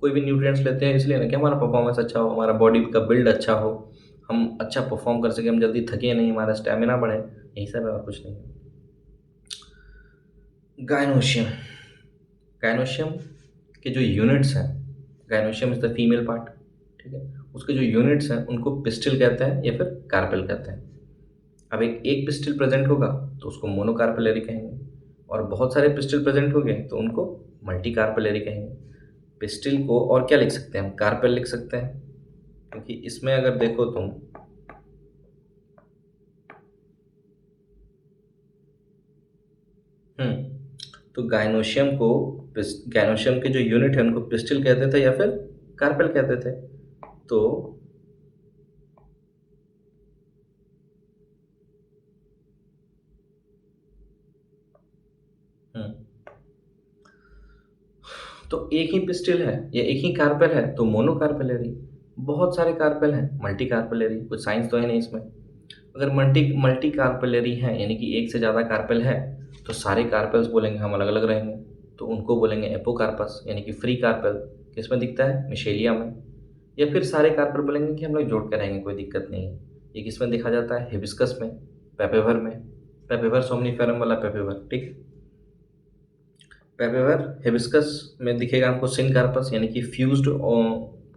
कोई भी न्यूट्रिएंट्स लेते हैं इसलिए ना कि हमारा परफॉर्मेंस अच्छा हो, हमारा बॉडी का बिल्ड अच्छा हो, हम अच्छा परफॉर्म कर सकें, हम जल्दी थके नहीं, हमारा स्टेमिना बढ़े, यही सब है और कुछ नहीं है। गायनोशियम, गायनोशियम के जो यूनिट्स हैं, gynoecium is the female part, ठीक है? उसके जो यूनिट्स हैं उनको पिस्टिल कहते हैं या फिर कार्पेल कहते हैं। अब एक पिस्टिल प्रेजेंट होगा तो उसको मोनोकार्पेलरी कहेंगे, और बहुत सारे पिस्टिल प्रेजेंट हो गए तो उनको मल्टी कार्पेलरी कहेंगे। पिस्टिल को और क्या लिख सकते हैं हम? कार्पेल लिख सकते हैं, क्योंकि इसमें अगर देखो तुम, तो गायनोशियम के जो यूनिट है उनको पिस्टिल कहते थे या फिर कार्पेल कहते थे। तो तो एक ही पिस्टिल है या एक ही कार्पेल है तो मोनोकार्पेलरी। बहुत सारे कार्पेल हैं, मल्टी कार्पेलरी। कुछ साइंस तो है नहीं इसमें। अगर मल्टी मल्टी कार्पेलरी है यानी कि एक से ज़्यादा कार्पेल है तो सारे कार्पेल्स बोलेंगे हम अलग अलग रहेंगे, तो उनको बोलेंगे एपोकार्पस यानी कि फ्री कार्पेल। किसमें दिखता है? मिशेलिया में। या फिर सारे कार्पेल बोलेंगे कि हम लोग जोड़ के रहेंगे, कोई दिक्कत नहीं है। ये किसमें देखा जाता है? हिबिस्कस में, पेपेवर में। पेपेवर सोमनीफेरम वाला पेपेवर, ठीक। पेपेवर हिबिस्कस में दिखेगा हमको सिनकार्पस यानी कि फ्यूज्ड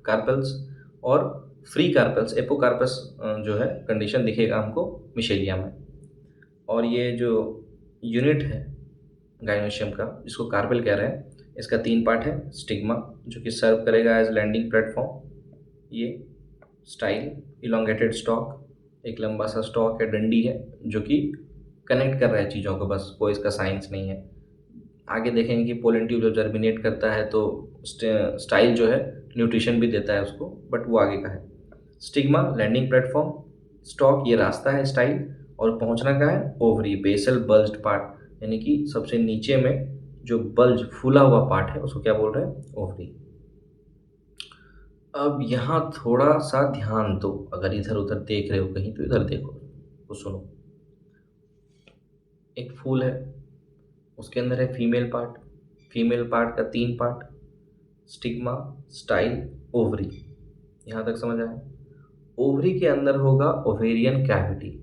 कार्पेल्स, और फ्री कार्पेल्स एपोकार्पस जो है कंडीशन दिखेगा हमको मिशेलिया में। और ये जो यूनिट है गाइनोशियम का, जिसको कार्पेल कह रहे हैं, इसका 3 पार्ट है। स्टिग्मा जो कि सर्व करेगा एज लैंडिंग प्लेटफॉर्म, ये स्टाइल इलोंगेटेड स्टॉक, एक लंबा सा स्टॉक है, डंडी है जो कि कनेक्ट कर रहा है चीज़ों को, बस कोई इसका साइंस नहीं है। आगे देखेंगे कि पोलन ट्यूब जब जर्मिनेट करता है तो स्टाइल जो है न्यूट्रिशन भी देता है उसको, बट वो आगे का है। स्टिग्मा लैंडिंग प्लेटफॉर्म, स्टॉक ये रास्ता है स्टाइल, और पहुंचना का है ओवरी बेसल बल्ज्ड पार्ट यानी कि सबसे नीचे में जो बल्ज फूला हुआ पार्ट है उसको क्या बोल रहे हैं? ओवरी। अब यहाँ थोड़ा सा ध्यान दो, अगर इधर उधर देख रहे हो कहीं तो इधर देखो, तो सुनो। एक फूल है, उसके अंदर है फीमेल पार्ट। फीमेल पार्ट का 3 पार्ट, स्टिग्मा, स्टाइल, ओवरी। यहाँ तक समझ आया? ओवरी के अंदर होगा ओवेरियन कैविटी।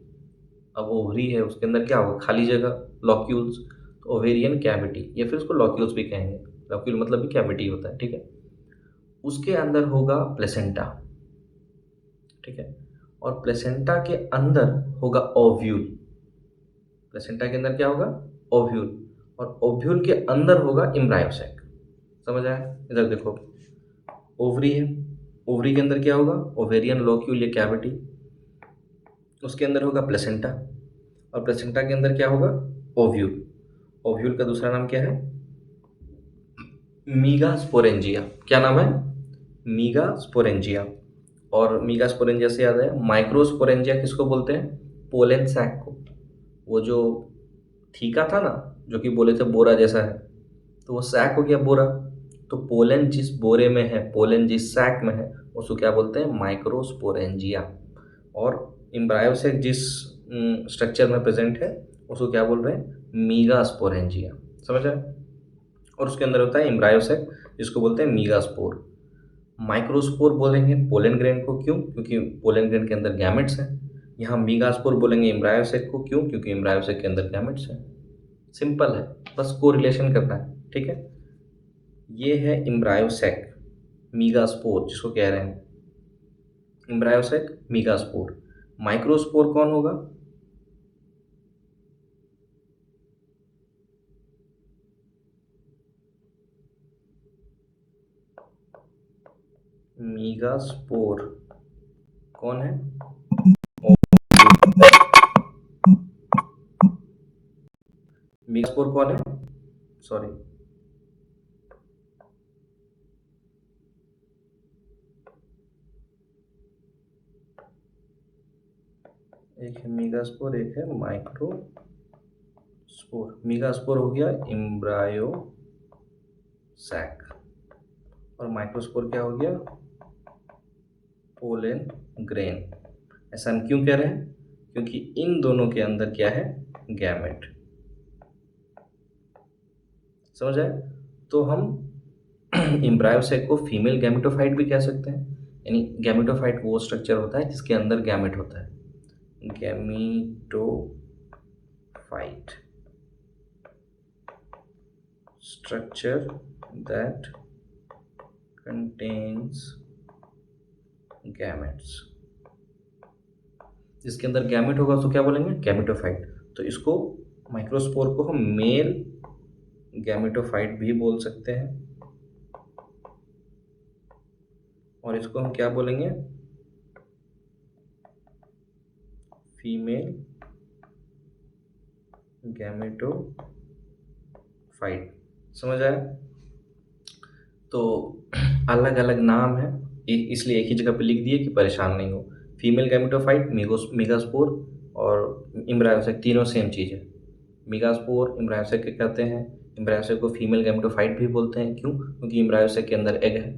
अब ओवरी है, उसके अंदर क्या होगा? खाली जगह, लॉक्यूल्स। तो ओवेरियन कैविटी या फिर उसको लॉक्यूल्स भी कहेंगे। लॉक्यूल मतलब भी कैविटी होता है, ठीक है। उसके अंदर होगा प्लेसेंटा, ठीक है। और प्लेसेंटा के अंदर होगा ओव्यूल। प्लेसेंटा के अंदर क्या होगा? ओव्यूल। और ओव्यूल के अंदर होगा एम्ब्रायोसैक। समझ आया? इधर देखो, ओवरी है, ओवरी के अंदर क्या होगा? ओवेरियन लॉक्यूल या कैविटी। उसके अंदर होगा प्लेसेंटा, और प्लेसेंटा के अंदर क्या होगा? ओव्यूल। ओव्यूल का दूसरा नाम क्या है? मीगा स्पोरेंजिया। क्या नाम है? मीगा स्पोरेंजिया। और मीगा स्पोरेंजिया से याद है, माइक्रोस्पोरेंजिया किसको बोलते हैं? पोलन सैक को। वो जो थीका था ना, जो कि बोले थे बोरा जैसा है, तो वो सैक हो गया बोरा। तो पोलन जिस बोरे में है, पोलन जिस सैक में है, उसको क्या बोलते हैं? माइक्रोस्पोरेंजिया। और एम्ब्रायोसैक जिस स्ट्रक्चर में प्रेजेंट है उसको क्या बोल रहे हैं? मीगा स्पोरेंजिया। समझ आए? और उसके अंदर होता है एम्ब्रायोसैक जिसको बोलते हैं मीगास्पोर। माइक्रोस्पोर बोलेंगे पोलन ग्रेन को, क्यों? क्योंकि पोलन ग्रेन के अंदर गैमेट्स हैं। यहाँ मीगास्पोर बोलेंगे एम्ब्रायोसैक को, क्यों? क्योंकि एम्ब्रायोसैक के अंदर गैमेट्स हैं। सिंपल है, बस कोरिलेशन करना है, ठीक है। ये है एम्ब्रायोसैक, मीगास्पोर जिसको कह रहे हैं, एम्ब्रायोसैक, मीगास्पोर। माइक्रोस्पोर कौन होगा? मीगास्पोर कौन है? मीगास्पोर कौन है? सॉरी, एक है मीगास्पोर, एक है माइक्रोस्पोर। मीगास्पोर हो गया एम्ब्रायोसैक, और माइक्रोस्पोर क्या हो गया? Pollen grain. ऐसा हम क्यों कह रहे हैं? क्योंकि इन दोनों के अंदर क्या है? गैमेट। समझ आए? तो हम एम्ब्रायोसैक को फीमेल गैमेटोफाइट भी कह सकते हैं। यानी गैमेटोफाइट वो स्ट्रक्चर होता है जिसके अंदर गैमेट होता है, gametophyte structure that contains gametes. जिसके अंदर गैमेट होगा उसको क्या बोलेंगे? गैमेटोफाइट। तो इसको माइक्रोस्पोर को हम मेल गैमेटोफाइट भी बोल सकते हैं, और इसको हम क्या बोलेंगे? Female gametophyte. समझ आया? तो अलग अलग नाम है, इसलिए एक ही जगह पे लिख दिए कि परेशान नहीं हो। फीमेल गैमेटोफाइट, मीगास्पोर और एम्ब्रायोसैक तीनों सेम चीज़ है। मीगास्पोर एम्ब्रायोसैक के कहते हैं, एम्ब्रायोसेक को फीमेल गैमेटोफाइट भी बोलते हैं, क्यों? क्योंकि एम्ब्रायोसेक के अंदर एग है।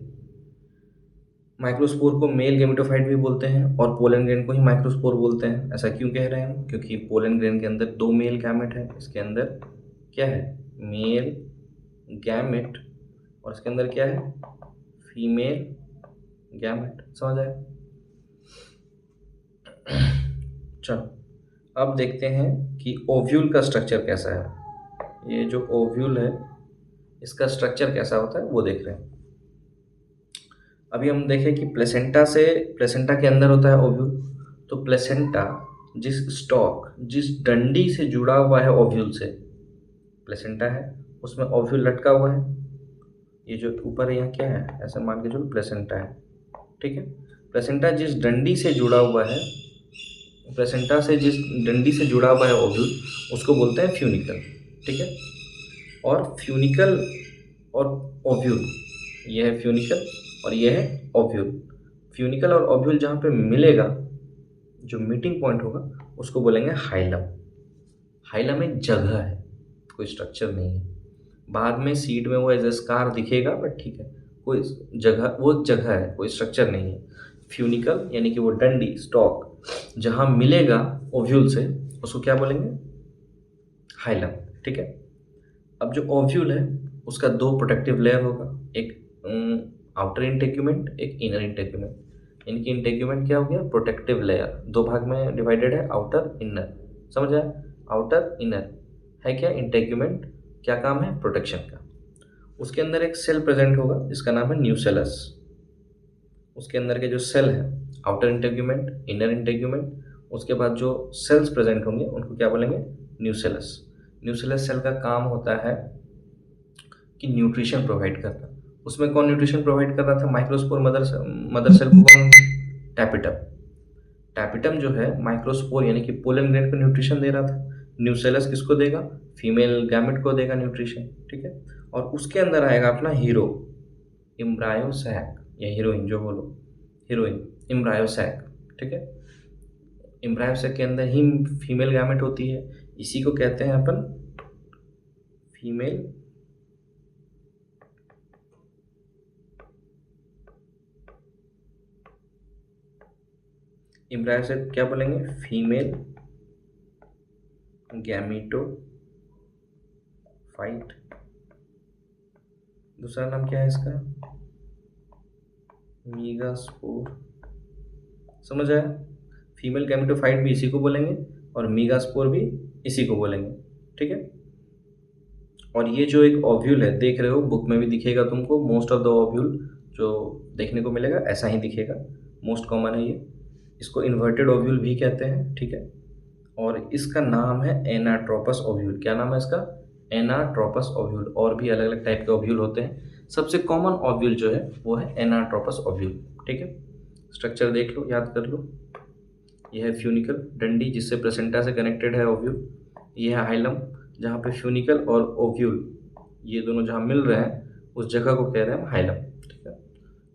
माइक्रोस्पोर को मेल गैमेटोफाइट भी बोलते हैं और पोलन ग्रेन को ही माइक्रोस्पोर बोलते हैं। ऐसा क्यों कह रहे हैं हम? क्योंकि पोलन ग्रेन के अंदर 2 मेल गैमेट है, इसके अंदर क्या है? मेल गैमेट, और इसके अंदर क्या है? Female gamete. समझ आया? चलो अब देखते हैं कि ओव्यूल का स्ट्रक्चर कैसा है। ये जो ओव्यूल है इसका स्ट्रक्चर कैसा होता है वो देख रहे हैं। अभी हम देखें कि प्लेसेंटा के अंदर होता है ओव्यूल। तो प्लेसेंटा जिस डंडी से जुड़ा हुआ है ओव्यूल से, प्लेसेंटा है, उसमें ओव्यूल लटका हुआ है। ये जो ऊपर है यहाँ क्या है? ऐसा मान के चलो प्लेसेंटा है, ठीक है। प्लेसेंटा जिस डंडी से जुड़ा हुआ है, प्लेसेंटा से जिस डंडी से जुड़ा हुआ है ओव्यूल, उसको बोलते हैं फ्यूनिकल, ठीक है। और फ्यूनिकल और ओव्यूल, ये है फ्यूनिकल और ये है ओव्यूल। फ्यूनिकल और ओव्यूल जहाँ पे मिलेगा, जो मीटिंग पॉइंट होगा, उसको बोलेंगे हाइलम। हाइलम एक जगह है, कोई स्ट्रक्चर नहीं है। बाद में सीड में वो एज ए स्कार दिखेगा, बट ठीक है, कोई जगह, वो एक जगह है, कोई स्ट्रक्चर नहीं है। फ्यूनिकल यानी कि वो डंडी, स्टॉक जहाँ मिलेगा ओव्यूल से, उसको क्या बोलेंगे? हाइलम, ठीक है। अब जो ओव्यूल है उसका 2 प्रोटेक्टिव लेयर होगा, एक आउटर इंटेग्यूमेंट, एक इनर इंटेग्यूमेंट। इनकी इंटेग्यूमेंट क्या हो गया? Protective layer. 2 भाग में डिवाइडेड है, आउटर इनर। समझ आया? आउटर इनर है क्या? इंटेग्यूमेंट क्या काम है? प्रोटेक्शन का। उसके अंदर एक सेल प्रेजेंट होगा जिसका नाम है न्यूसेलस। उसके अंदर के जो सेल है, आउटर इंटेग्यूमेंट, इनर इंटेग्यूमेंट, उसके बाद जो सेल्स प्रेजेंट होंगे उनको क्या बोलेंगे? न्यूसेलस। न्यूसेलस सेल का काम होता है कि न्यूट्रिशन प्रोवाइड करना। उसमें कौन न्यूट्रिशन प्रोवाइड कर रहा था? माइक्रोस्पोर मदर सेल को कौन? टैपिटम। टैपिटम जो है माइक्रोस्पोर यानी कि पोलन ग्रेन को न्यूट्रिशन दे रहा था। न्यूसेलस किसको देगा? फीमेल गैमेट को देगा न्यूट्रिशन, ठीक है। और उसके अंदर आएगा अपना हीरो, एम्ब्रायोसैक या हीरोइन, जो बोलो, हीरोइन, एम्ब्रायोसैक, ठीक है। एम्ब्रायोसैक के अंदर ही फीमेल गैमेट होती है, इसी को कहते हैं अपन फीमेल एम्ब्रायोसैक क्या बोलेंगे? Female gametophyte. दूसरा नाम क्या है इसका? मीगास्पोर। समझ आया? फीमेल गैमेटोफाइट भी इसी को बोलेंगे और मीगास्पोर भी इसी को बोलेंगे, ठीक है। और ये जो एक ओव्यूल है, देख रहे हो, बुक में भी दिखेगा तुमको। मोस्ट ऑफ द ओव्यूल जो देखने को मिलेगा ऐसा ही दिखेगा, मोस्ट कॉमन है ये। इसको इन्वर्टेड ओव्यूल भी कहते हैं, ठीक है। और इसका नाम है एनाट्रोपस ओव्यूल। क्या नाम है इसका? Anatropous ovule. और भी अलग अलग टाइप के ओव्यूल होते हैं, सबसे कॉमन ओव्यूल जो है वो है एनाट्रोपस ओव्यूल, ठीक है। स्ट्रक्चर देख लो, याद कर लो। यह है फ्यूनिकल, डंडी जिससे प्लेसेंटा से कनेक्टेड है ओव्यूल। यह है हाइलम, जहाँ पे फ्यूनिकल और ओव्यूल ये दोनों जहाँ मिल रहे हैं उस जगह को कह रहे हैं हम हाइलम, ठीक है।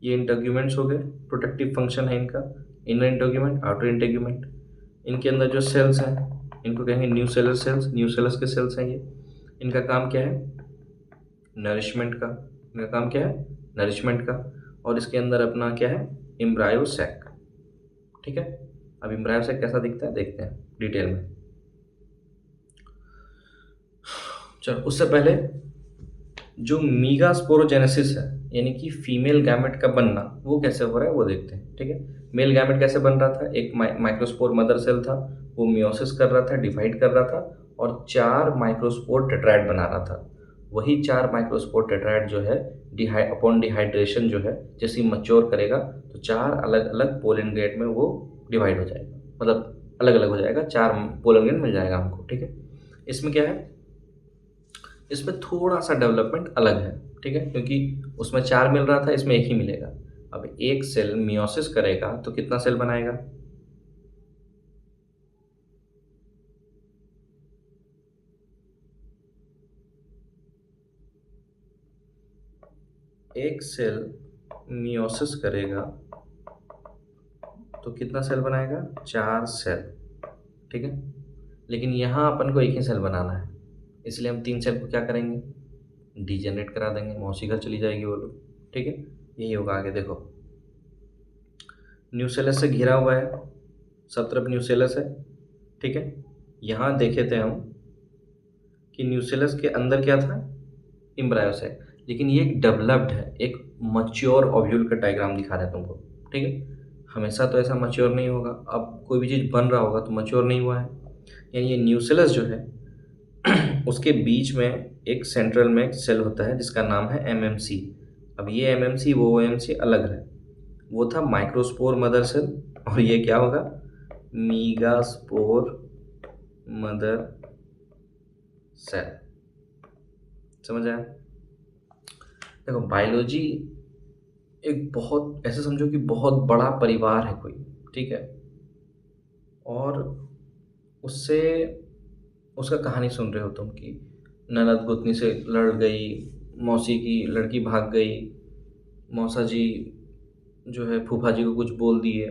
ये इंटेग्यूमेंट्स हो गए, प्रोटेक्टिव फंक्शन है इनका। Inner integument, outer integument. इनके अंदर जो सेल्स हैं इनको कहेंगे न्यूसेलर सेल्स, न्यूसेलस के सेल्स हैं ये। इनका काम क्या है? नरिशमेंट का। इनका काम क्या है? नरिशमेंट का। और इसके अंदर अपना क्या है? एम्ब्रायोसैक, ठीक है। अब एम्ब्रायोसैक कैसा दिखता है देखते हैं डिटेल में। चलो उससे पहले जो मीगास्पोरोजेनेसिस है यानी कि फीमेल गैमेट का बनना, वो कैसे हो रहा है वो देखते हैं, ठीक है। मेल गैमेट कैसे बन रहा था? एक माइक्रोस्पोर मदर सेल था, वो मियोसिस कर रहा था, डिवाइड कर रहा था और 4 माइक्रोस्पोर टेट्राइड बना रहा था। वही 4 माइक्रोस्पोर टेट्राइड जो है अपॉन डिहाइड्रेशन जो है, जैसे ही मच्योर करेगा तो 4 अलग अलग पोलन ग्रेड में वो डिवाइड हो जाएगा, मतलब अलग अलग हो जाएगा, 4 पोलन ग्रेड मिल जाएगा हमको, ठीक है। इसमें क्या है? इसमें थोड़ा सा डेवलपमेंट अलग है, ठीक है, क्योंकि उसमें 4 मिल रहा था, इसमें 1 ही मिलेगा। अब एक सेल मियोसिस करेगा तो कितना सेल बनाएगा? एक सेल मियोसिस करेगा तो कितना सेल बनाएगा? 4 सेल, ठीक है। लेकिन यहाँ अपन को 1 ही सेल बनाना है, इसलिए हम 3 सेल को क्या करेंगे? डीजेनरेट करा देंगे, मौसी घर चली जाएगी वो लोग। ठीक है, यही होगा आगे। देखो, न्यूसेलस से घिरा हुआ है, सब तरफ न्यूसेलस है। ठीक है, यहाँ देखे थे हम कि न्यूसेलस के अंदर क्या था, इम्ब्रायोस है, लेकिन ये एक डेवलप्ड है, एक मच्योर ओव्यूल का डायग्राम दिखा रहे हैं तुमको। ठीक है, हमेशा तो ऐसा मच्योर नहीं होगा, अब कोई भी चीज़ बन रहा होगा तो मच्योर नहीं हुआ है। यानी ये न्यूसेलस जो है उसके बीच में एक सेंट्रल में एक सेल होता है जिसका नाम है एमएमसी। अब ये एमएमसी वो एमएमसी अलग है, वो था माइक्रोस्पोर मदर सेल, और ये क्या होगा, मीगास्पोर मदर सेल। समझ आया? देखो, बायोलॉजी एक बहुत, ऐसे समझो कि बहुत बड़ा परिवार है कोई। ठीक है, और उससे उसका कहानी सुन रहे हो तुम कि ननद गोतनी से लड़ गई, मौसी की लड़की भाग गई, मौसा जी जो है फूफा जी को कुछ बोल दिए।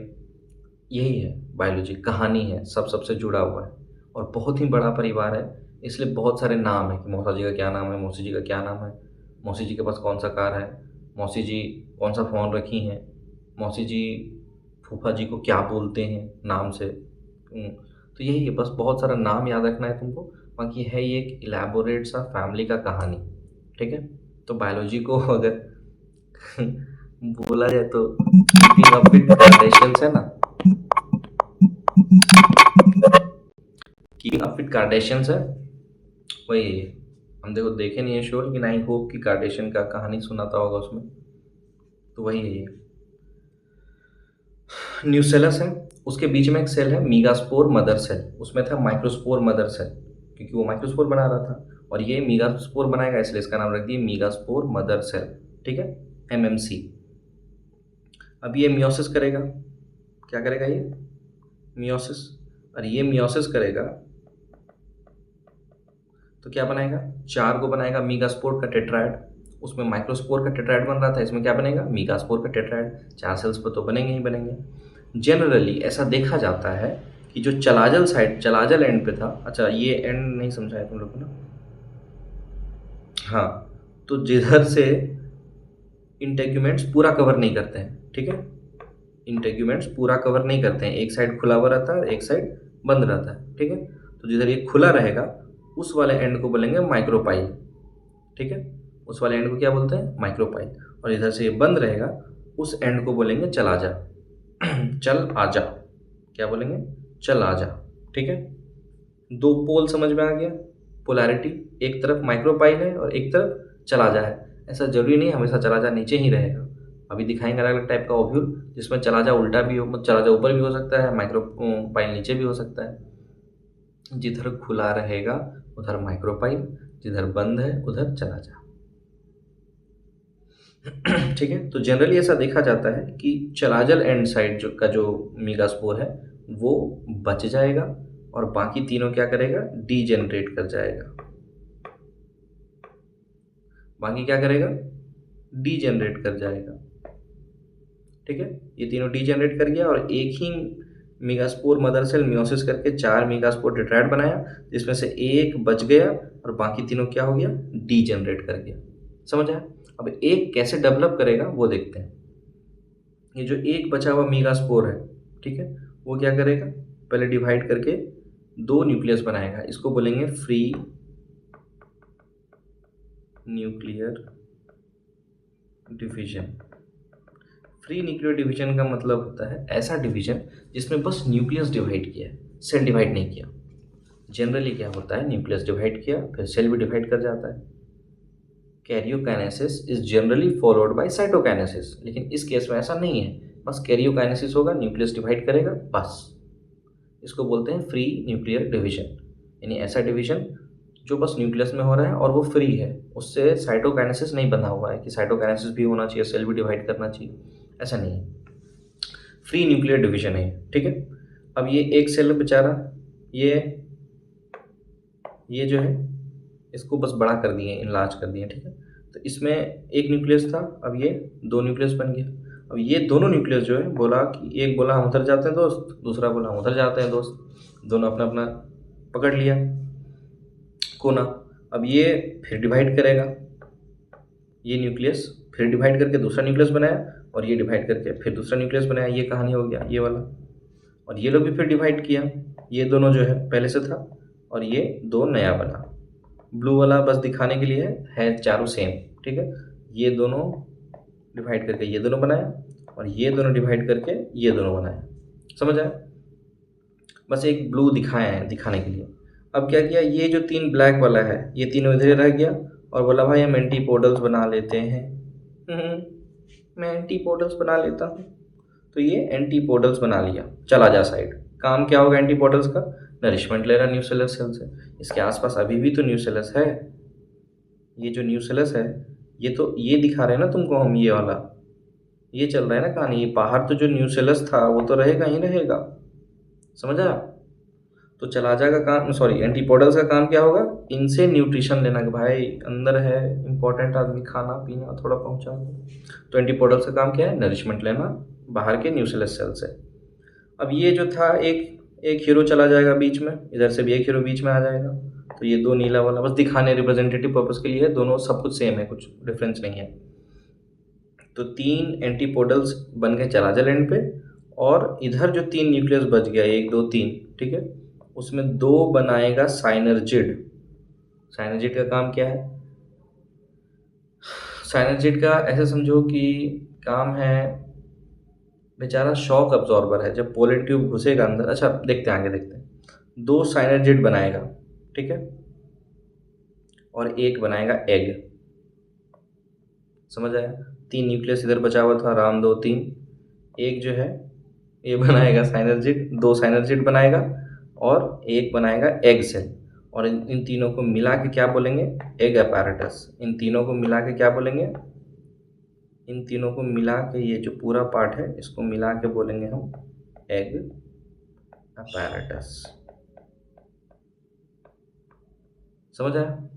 यही है बायोलॉजी, कहानी है, सब सबसे जुड़ा हुआ है, और बहुत ही बड़ा परिवार है। इसलिए बहुत सारे नाम है कि मौसा जी का क्या नाम है, मौसी जी का क्या नाम है, मौसी जी के पास कौन सा कार है, मौसी जी कौन सा फ़ोन रखी हैं, मौसी जी फूफा जी को क्या बोलते हैं नाम से। तो यही है, बस बहुत सारा नाम याद रखना है तुमको। बाकी है ये एक इलेबोरेट सा फैमिली का कहानी। ठीक है, तो बायोलॉजी को अगर बोला जाए तो कीपिंग अप विद कार्डेशियंस है ना, कीपिंग अप विद कार्डेशियंस है, वही है। हम देखो देखे नहीं है शो, लेकिन आई होप कि कार्डेशियन का कहानी सुनाता होगा उसमें, तो वही है ये। न्यूसेलस है, उसके बीच में एक सेल है मीगास्पोर मदर सेल, उसमें था माइक्रोस्पोर मदर सेल, क्योंकि वो माइक्रोस्पोर बना रहा था, और ये मीगास्पोर बनाएगा इसलिए इसका नाम रख दिया मीगास्पोर मदर सेल। ठीक है, एमएमसी। अब ये मियोसिस करेगा, क्या करेगा ये, मियोसिस। और ये मियोसिस करेगा तो क्या बनाएगा, चार को बनाएगा मीगास्पोर का टेट्राएड। उसमें माइक्रोस्पोर का टेट्राएड बन रहा था, इसमें क्या बनेगा, मीगास्पोर का टेट्राएड। चार सेल्स पर तो बनेंगे ही बनेंगे। जनरली ऐसा देखा जाता है कि जो चलाजल साइड, चलाजल एंड पे था, अच्छा ये एंड नहीं समझा है तुम लोग को ना, हाँ, तो जिधर से इंटेग्यूमेंट्स पूरा कवर नहीं करते हैं। ठीक है, इंटेग्यूमेंट्स पूरा कवर नहीं करते हैं, एक साइड खुला हुआ रहता है, एक साइड बंद रहता है। ठीक है, तो जिधर ये खुला रहेगा उस वाले एंड को बोलेंगे माइक्रोपाइल। ठीक है, उस वाले एंड को क्या बोलते हैं, माइक्रोपाइल। और इधर से ये बंद रहेगा उस एंड को बोलेंगे चल आजा। चल आजा, क्या बोलेंगे, चल आजा। ठीक है, दो पोल समझ में आ गया, पोलैरिटी, एक तरफ माइक्रोपाइल है और एक तरफ चला जा है। ऐसा जरूरी नहीं हमेशा चला जा नीचे ही रहेगा, अभी दिखाएंगे अलग अलग टाइप का ओव्यूल जिसमें चला जा उल्टा भी हो, चला जा ऊपर भी हो सकता है, माइक्रोपाइल नीचे भी हो सकता है। जिधर खुला रहेगा उधर माइक्रोपाइल, जिधर बंद है उधर चला जा। ठीक है, तो जनरली ऐसा देखा जाता है कि चलाजल एंड साइड जो का जो मीगास्पोर है वो बच जाएगा, और बाकी तीनों क्या करेगा, डीजेनरेट कर जाएगा। बाकी क्या करेगा, डीजेनरेट कर जाएगा। ठीक है, ये तीनों डीजेनरेट कर गया, और एक ही मीगास्पोर मदर सेल मियोसिस करके चार मीगास्पोर टेट्राएड बनाया, जिसमें से एक बच गया और बाकी तीनों क्या हो गया, डीजेनरेट कर गया। समझ आया? अब एक कैसे डेवलप करेगा वो देखते हैं। ये जो एक बचा हुआ मीगास्पोर है, ठीक है, वो क्या करेगा, पहले डिवाइड करके दो न्यूक्लियस बनाएगा, इसको बोलेंगे free nuclear division. Free nuclear division का मतलब होता है ऐसा डिवीजन जिसमें बस न्यूक्लियस डिवाइड किया है, सेल डिवाइड नहीं किया। जनरली क्या होता है, न्यूक्लियस डिवाइड किया फिर सेल भी डिवाइड कर जाता है। Karyokinesis is generally followed by cytokinesis, लेकिन इस केस में ऐसा नहीं है, बस कैरियोकाइनेसिस होगा, न्यूक्लियस डिवाइड करेगा बस। इसको बोलते हैं फ्री न्यूक्लियर डिवीजन, यानी ऐसा डिवीजन जो बस न्यूक्लियस में हो रहा है और वो फ्री है, उससे साइटोकाइनेसिस नहीं बना हुआ है कि साइटोकाइनेसिस भी होना चाहिए, सेल भी डिवाइड करना चाहिए, ऐसा नहीं है। फ्री न्यूक्लियर डिवीजन है, ठीक है। अब ये एक सेल बेचारा, ये जो है इसको बस बड़ा कर दिए, इनलार्ज कर दिए, ठीक है। तो इसमें एक न्यूक्लियस था, अब ये दो न्यूक्लियस बन गया। अब ये दोनों न्यूक्लियस जो है बोला कि एक बोला हम उधर जाते हैं दोस्त, दूसरा बोला हम उधर जाते हैं दोस्त, दोनों अपना अपना पकड़ लिया कोना। अब ये फिर डिवाइड करेगा, ये न्यूक्लियस फिर डिवाइड करके दूसरा न्यूक्लियस बनाया, और ये डिवाइड करके फिर दूसरा न्यूक्लियस बनाया। ये कहानी हो गया ये वाला। और ये लोग भी फिर डिवाइड किया, ये दोनों जो है पहले से था, और ये दो नया बना। ब्लू वाला बस दिखाने के लिए है चारों सेम, ठीक है। ये दोनों डिवाइड करके ये दोनों बनाया, और ये दोनों डिवाइड करके ये दोनों बनाया। समझ आया? बस एक ब्लू दिखाया है दिखाने के लिए। अब क्या किया, ये जो तीन ब्लैक वाला है ये तीनों इधर ही रह गया, और बोला भाई हम एंटीपोडल्स बना लेते हैं। मैं एंटीपोडल्स बना लेता हूँ। तो ये एंटीपोडल्स बना लिया, चला जा साइड। काम क्या होगा एंटीपोडल्स का? नरिशमेंट ले रहा न्यूसेलर सेल से। इसके आसपास अभी भी तो न्यूसेलस है। ये जो न्यूसेलस है, ये तो ये दिखा रहे हैं ना तुमको हम, ये वाला ये चल रहा है ना कहानी। ये बाहर तो जो न्यूसेलस था वो तो रहेगा ही रहेगा। समझ आया? तो चलाजा का काम, सॉरी एंटीपोडल्स का काम क्या होगा? इनसे न्यूट्रिशन लेना कि भाई अंदर है इंपॉर्टेंट आदमी, खाना पीना थोड़ा पहुंचा दो। तो एंटीपोडल्स का काम क्या है? नरिशमेंट लेना बाहर के न्यूसेलस सेल से। अब ये जो था एक एक हीरो चला जाएगा बीच में, इधर से भी एक हीरो बीच में आ जाएगा। तो ये दो नीला वाला बस दिखाने रिप्रेजेंटेटिव पर्पस के लिए है, दोनों सब कुछ सेम है, कुछ डिफरेंस नहीं है। तो तीन एंटीपोडल्स बन गए चलाजा लैंड पे, और इधर जो तीन न्यूक्लियस बच गया, एक दो तीन, ठीक है, उसमें दो बनाएगा साइनर्जिड। साइनर्जिड का काम क्या है? साइनर्जिड का ऐसे समझो कि काम है, बेचारा शॉक अब्जॉर्बर है। जब पोलन ट्यूब घुसेगा अंदर, अच्छा देखते हैं आगे देखते हैं। दो साइनर्जिड बनाएगा, ठीक है, और एक बनाएगा एग। समझ आया? तीन न्यूक्लियस इधर बचा हुआ था, राम दो तीन। एक जो है ये बनाएगा साइनर्जिड, दो साइनर्जिड बनाएगा, और एक बनाएगा एग सेल। और इन तीनों को मिला के क्या बोलेंगे? Egg apparatus. इन तीनों को मिला के क्या बोलेंगे? इन तीनों को मिला के ये जो पूरा पार्ट है इसको मिला के बोलेंगे हम एग अपैरेटस। समझ आया?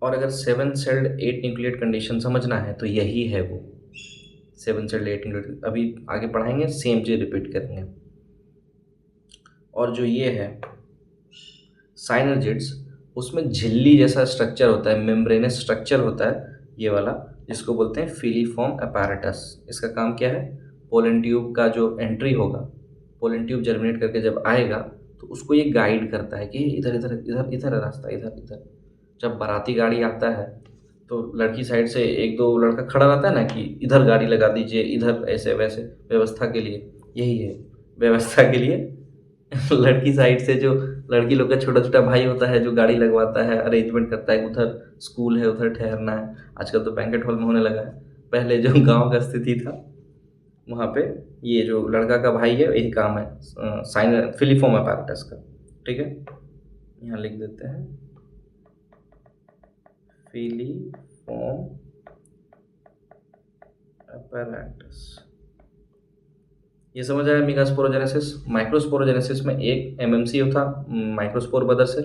और अगर 7 सेल्ड 8 न्यूक्लियेट कंडीशन समझना है तो यही है वो 7 सेल्ड 8 न्यूक्लियेट। अभी आगे पढ़ाएंगे, सेम चीज रिपीट करेंगे। और जो ये है साइनर्जिड्स, उसमें झिल्ली जैसा स्ट्रक्चर होता है, मेम्ब्रेनस स्ट्रक्चर होता है ये वाला, जिसको बोलते हैं फिलीफॉर्म अपैरेटस। इसका काम क्या है? पोलन ट्यूब का जो एंट्री होगा, पोलन ट्यूब जर्मिनेट करके जब आएगा तो उसको ये गाइड करता है कि इधर इधर इधर इधर है रास्ता, इधर इधर। जब बाराती गाड़ी आता है तो लड़की साइड से एक दो लड़का खड़ा रहता है ना कि इधर गाड़ी लगा दीजिए, इधर ऐसे वैसे, व्यवस्था के लिए। यही है व्यवस्था के लिए। लड़की साइड से जो लड़की लोग का छोटा छोटा भाई होता है जो गाड़ी लगवाता है, अरेंजमेंट करता है, उधर स्कूल है उधर ठहरना है। आजकल तो बैंकेट हॉल में होने लगा है, पहले जो गांव का स्थिति था वहाँ पे ये जो लड़का का भाई है यही काम है, साइन फिलीफॉर्म अपैरेटस का। ठीक है, यहाँ लिख देते हैं फिलीफॉर्म अपैरेटस। ये समझ आया? मेगास्पोरोजेनेसिस। माइक्रोस्पोरोजेनेसिस में एक एमएमसी होता, माइक्रोस्पोर मदर से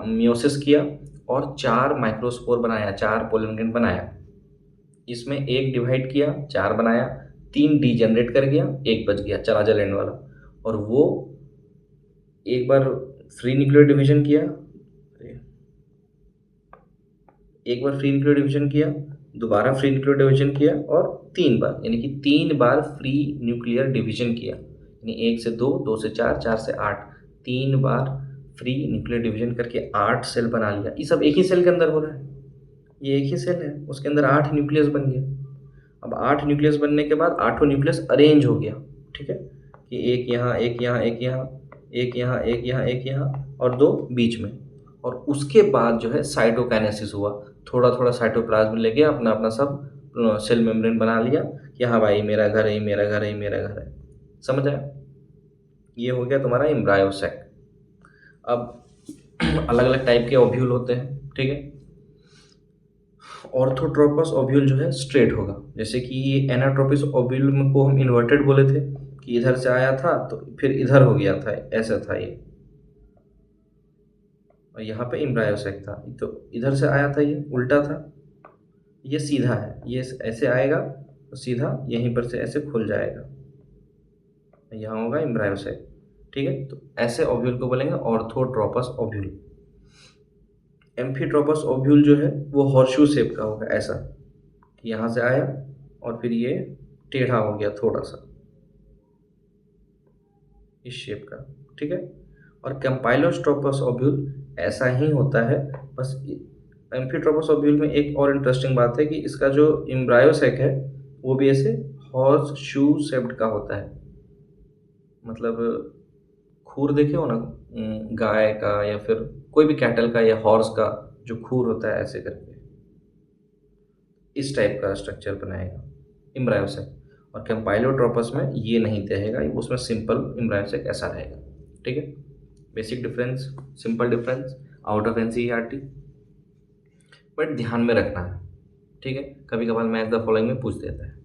मियोसिस किया और 4 माइक्रोस्पोर बनाया, 4 पोलन ग्रेन बनाया। इसमें एक डिवाइड किया, 4 बनाया, 3 डीजनरेट कर गया, एक बच गया चलाजा लैंड वाला। और वो एक बार फ्री न्यूक्लियर डिवीजन किया, एक बार फ्री न्यूक्लियर डिवीजन किया, दोबारा फ्री न्यूक्लियर डिवीजन किया, और 3 बार, यानी कि 3 बार फ्री न्यूक्लियर डिवीजन किया। यानी 1 से 2, 2 से 4, 4 से 8, 3 बार फ्री न्यूक्लियर डिवीजन करके 8 सेल बना लिया। ये सब एक ही सेल के अंदर हो रहा है, ये एक ही सेल है, उसके अंदर 8 न्यूक्लियस बन गया। अब 8 न्यूक्लियस बनने के बाद 8 न्यूक्लियस अरेंज हो गया, ठीक है, कि एक यहाँ एक यहाँ एक यहाँ एक यहाँ एक यहाँ एक यहाँ और 2 बीच में। और उसके बाद जो है साइटोकाइनेसिस हुआ, थोड़ा थोड़ा साइटोप्लाज्म लेके अपना अपना सब सेल मेम्ब्रेन बना लिया कि हाँ भाई मेरा घर है, मेरा घर है, मेरा घर है। समझ आया? ये हो गया तुम्हारा एम्ब्रायोसैक। अब अलग अलग टाइप के ओव्यूल होते हैं, ठीक है। ऑर्थोट्रोपस ओव्यूल जो है स्ट्रेट होगा, जैसे कि ये एनाट्रोपिस ओव्यूल को हम इन्वर्टेड बोले थे कि इधर से आया था तो फिर इधर हो गया था, ऐसा था ये। और यहाँ पे एम्ब्रायोसैक था तो इधर से आया था, ये उल्टा था, ये सीधा है, ये ऐसे आएगा तो सीधा यहीं पर से ऐसे खुल जाएगा, यहाँ होगा एम्ब्रायोसैक। ठीक है, तो ऐसे ओव्यूल को बोलेंगे ऑर्थोट्रोपस ओव्यूल। एम्फीट्रोपस ओव्यूल जो है वो हॉर्सशू शेप का होगा, ऐसा कि यहाँ से आया और फिर ये टेढ़ा हो गया थोड़ा सा, इस शेप का, ठीक है। और कैम्पाइलोस्ट्रोपस ओव्यूल ऐसा ही होता है, बस एम्फीट्रोपस ओव्यूल में एक और इंटरेस्टिंग बात है कि इसका जो एम्ब्रायोसेक है वो भी ऐसे हॉर्स शू शेप्ड का होता है। मतलब खूर देखे हो ना, गाय का या फिर कोई भी कैटल का या हॉर्स का जो खूर होता है ऐसे करके, इस टाइप का स्ट्रक्चर बनाएगा एम्ब्रायोसेक। और कैम्पाइलोट्रोपस में ये नहीं रहेगा, उसमें सिंपल एम्ब्रायोसेक ऐसा रहेगा, ठीक है। Basic difference, simple difference out of NCERT, but ध्यान में रखना है, ठीक है। कभी कभार मैच द फॉलोइंग में पूछ देता है।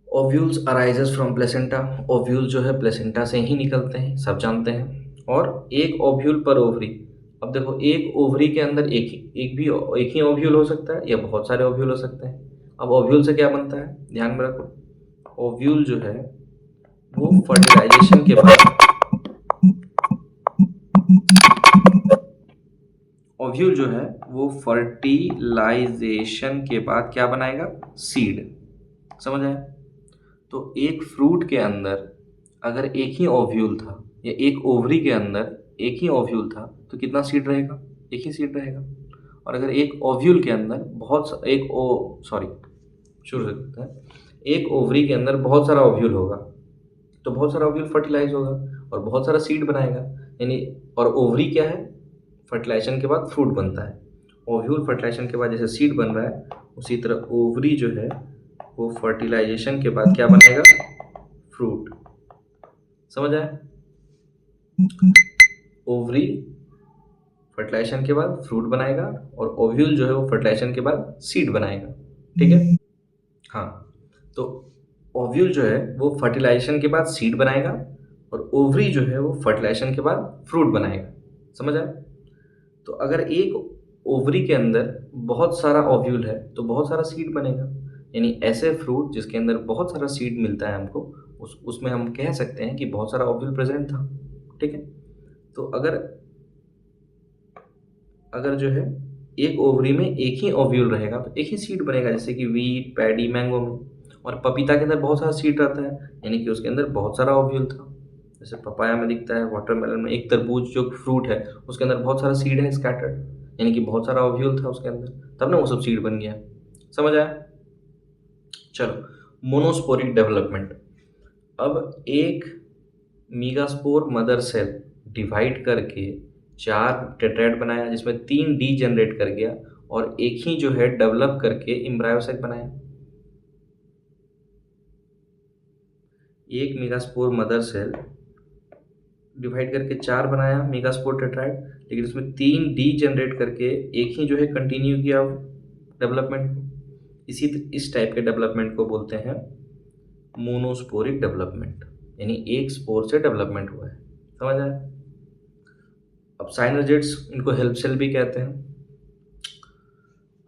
Ovules arises from placenta, ovule जो है प्लेसेंटा से ही निकलते हैं, सब जानते हैं। और एक ओव्यूल पर ओवरी, अब देखो एक ओवरी के अंदर एक ही ओव्यूल हो सकता है या बहुत सारे ओव्यूल हो सकते हैं। अब ओव्यूल से क्या बनता है, ध्यान में रखो। ओव्यूल जो है वो फर्टिलाइजेशन के बाद, ओव्यूल जो है वो फर्टिलाइजेशन के बाद क्या बनाएगा, सीड। समझ आया। तो एक फ्रूट के अंदर अगर एक ही ओव्यूल था या एक ओवरी के अंदर एक ही ओव्यूल था तो कितना सीड रहेगा, एक ही सीड रहेगा। और अगर एक ओव्यूल के अंदर एक ओ सॉरी शुरू से करते हैं, एक ओवरी के अंदर बहुत सारा ओव्यूल होगा तो बहुत सारा ओव्यूल फर्टिलाइज होगा और बहुत सारा सीड बनाएगा, यानी। और ओवरी क्या है, फर्टिलाइजेशन के बाद फ्रूट बनता है। ओव्यूल फर्टिलाइजेशन के बाद जैसे सीड बन रहा है, उसी तरह ओवरी जो है वो फर्टिलाइजेशन के बाद क्या बनाएगा, फ्रूट। समझ आया। ओवरी फर्टिलाइजेशन के बाद फ्रूट बनाएगा और ओव्यूल जो है वो फर्टिलाइजेशन के बाद सीड बनाएगा, ठीक है। हाँ, तो ओव्यूल जो है वो फर्टिलाइजेशन के बाद सीड बनाएगा और ओवरी जो है वो फर्टिलाइजेशन के बाद फ्रूट बनाएगा। समझ आया। तो अगर एक ओवरी के अंदर बहुत सारा ओव्यूल है तो बहुत सारा सीड बनेगा, यानी ऐसे फ्रूट जिसके अंदर बहुत सारा सीड मिलता है हमको, उसमें हम कह सकते हैं कि बहुत सारा ओव्यूल प्रेजेंट था, ठीक है। तो अगर अगर जो है एक ओवरी में एक ही ओव्यूल रहेगा तो एक ही सीड बनेगा, जैसे कि वीट, पैडी, मैंगो में। और पपीता के अंदर बहुत सारा सीड रहता है, यानी कि उसके अंदर बहुत सारा ओव्यूल था। जैसे पपाया में दिखता है, वाटरमेलन में, एक तरबूज जो फ्रूट है उसके अंदर बहुत सारा सीड है स्कैटर्ड, यानी कि बहुत सारा ओव्यूल था उसके अंदर, तब ना वो सब सीड बन गया। समझ आया। चलो, मोनोस्पोरिक डेवलपमेंट। अब एक मीगास्पोर मदर सेल डिवाइड करके 4 टेट्राएड बनाया जिसमें 3 डी जनरेट कर गया और एक ही जो है डेवलप करके एम्ब्रायोसेक बनाया। एक मीगास्पोर मदर सेल डिवाइड करके 4 बनाया मीगास्पोर टेट्राएड, लेकिन उसमें 3 डी जनरेट करके एक ही जो है कंटिन्यू किया डेवलपमेंट को। इस टाइप के डेवलपमेंट को बोलते हैं मोनोस्पोरिक डेवलपमेंट, यानी एक स्पोर से डेवलपमेंट हुआ है। समझ आया। अब साइनोजेट्स, इनको हेल्प सेल भी कहते हैं।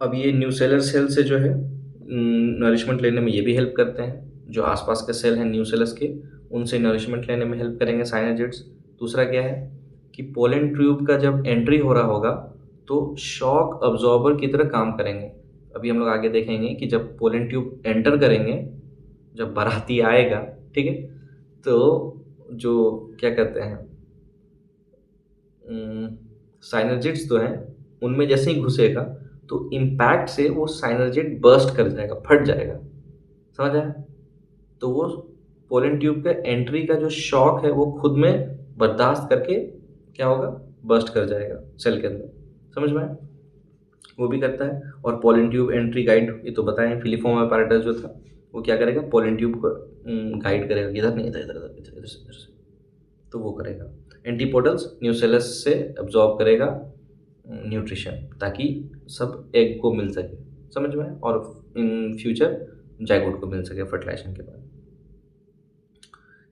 अब ये न्यूसेलर सेल से जो है नरिशमेंट लेने में ये भी हेल्प करते हैं। जो आसपास के सेल हैं न्यूसेलस के, उनसे नरिशमेंट लेने में हेल्प करेंगे साइनोजेट्स। दूसरा क्या है कि पोलन ट्यूब का जब एंट्री हो रहा होगा तो शॉक अब्जॉर्बर की तरह काम करेंगे। अभी हम लोग आगे देखेंगे कि जब पोलन ट्यूब एंटर करेंगे, जब बाराती आएगा, ठीक है, तो जो क्या कहते हैं साइनर्जिट्स तो हैं, उनमें जैसे ही घुसेगा तो इम्पैक्ट से वो साइनर्जिट बर्स्ट कर जाएगा, फट जाएगा। समझ आया। तो वो पोलन ट्यूब का एंट्री का जो शॉक है वो खुद में बर्दाश्त करके क्या होगा, बर्स्ट कर जाएगा सेल के अंदर। समझ में आया। वो भी करता है। और पोलन ट्यूब एंट्री गाइड, ये तो बताएं, फिलीफॉर्म apparatus जो था वो क्या करेगा, पोलन ट्यूब को गाइड करेगा, इधर नहीं, इधर इधर इधर इधर से इधर से, तो वो करेगा। एंटीपोडल्स न्यूसेलस से अब्जॉर्ब करेगा न्यूट्रिशन, ताकि सब एग को मिल सके। समझ में आया? और इन फ्यूचर जाइगोट को मिल सके फर्टिलाइजेशन के बाद।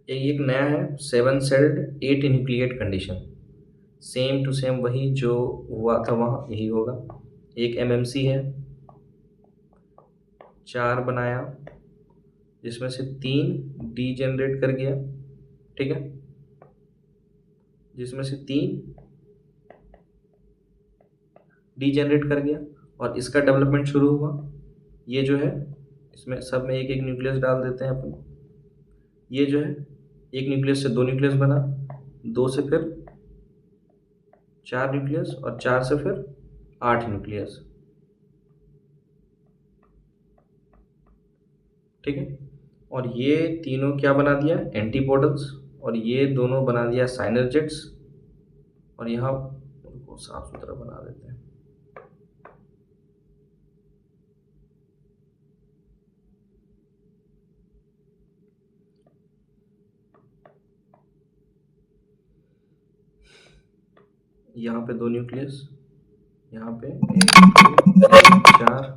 एक नया है 7 celled 8 nucleate condition. Same to same वही जो हुआ था वहाँ यही होगा। एक एमएमसी है, 4 बनाया जिसमें से 3 डी जनरेट कर गया, ठीक है, जिसमें से 3 डीजेनरेट कर गया और इसका डेवलपमेंट शुरू हुआ। ये जो है इसमें सब में एक एक न्यूक्लियस डाल देते हैं अपन। ये जो है एक न्यूक्लियस से 2 न्यूक्लियस बना, 2 से फिर 4 न्यूक्लियस और 4 से फिर 8 न्यूक्लियस। ठीक है, और ये तीनों क्या बना दिया, एंटीपोडल्स, और ये दोनों बना दिया साइनर्जिड्स। और यहाँ उनको साफ सुथरा बना देते हैं। यहाँ पे 2 न्यूक्लियस, यहाँ पे 1 2 3 4,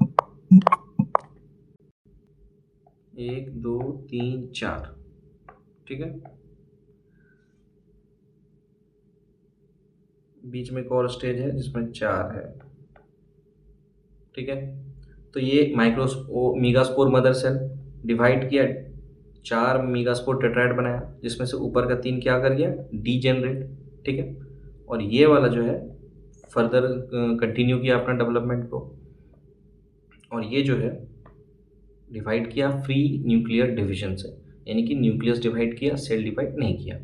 1 2 3 4। ठीक है, बीच में एक और स्टेज है जिसमें 4 है। ठीक है, तो ये मीगास्पोर मदर सेल डिवाइड किया, 4 मीगास्पोर टेट्राइड बनाया, जिसमें से ऊपर का 3 क्या कर गया, डीजेनरेट। ठीक है, और ये वाला जो है फर्दर कंटिन्यू किया अपना डेवलपमेंट को, और ये जो है डिवाइड किया फ्री न्यूक्लियर डिवीजन से, यानी कि न्यूक्लियस डिवाइड किया, सेल डिवाइड नहीं किया।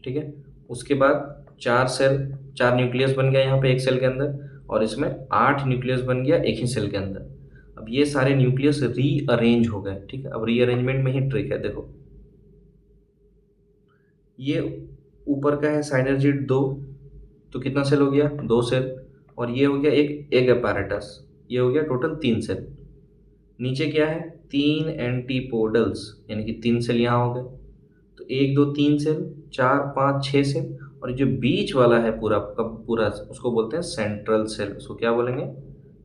ठीक है, उसके बाद 4 न्यूक्लियस बन गया यहाँ पे एक सेल के अंदर, और इसमें 8 न्यूक्लियस बन गया एक ही सेल के अंदर। अब ये सारे न्यूक्लियस रीअरेंज हो गए। ठीक है, अब रीअरेंजमेंट में ही ट्रिक है। देखो, ये ऊपर का है साइनर्जिड 2, तो कितना सेल हो गया, 2 सेल, और ये हो गया एक एग अपैरेटस, ये हो गया टोटल 3 सेल। नीचे क्या है, 3 एंटीपोडल्स, यानी कि 3 सेल यहाँ हो गए, तो 1 2 3 सेल, 4 5 6 सेल, और जो बीच वाला है पूरा का पूरा उसको बोलते हैं सेंट्रल सेल। उसको क्या बोलेंगे,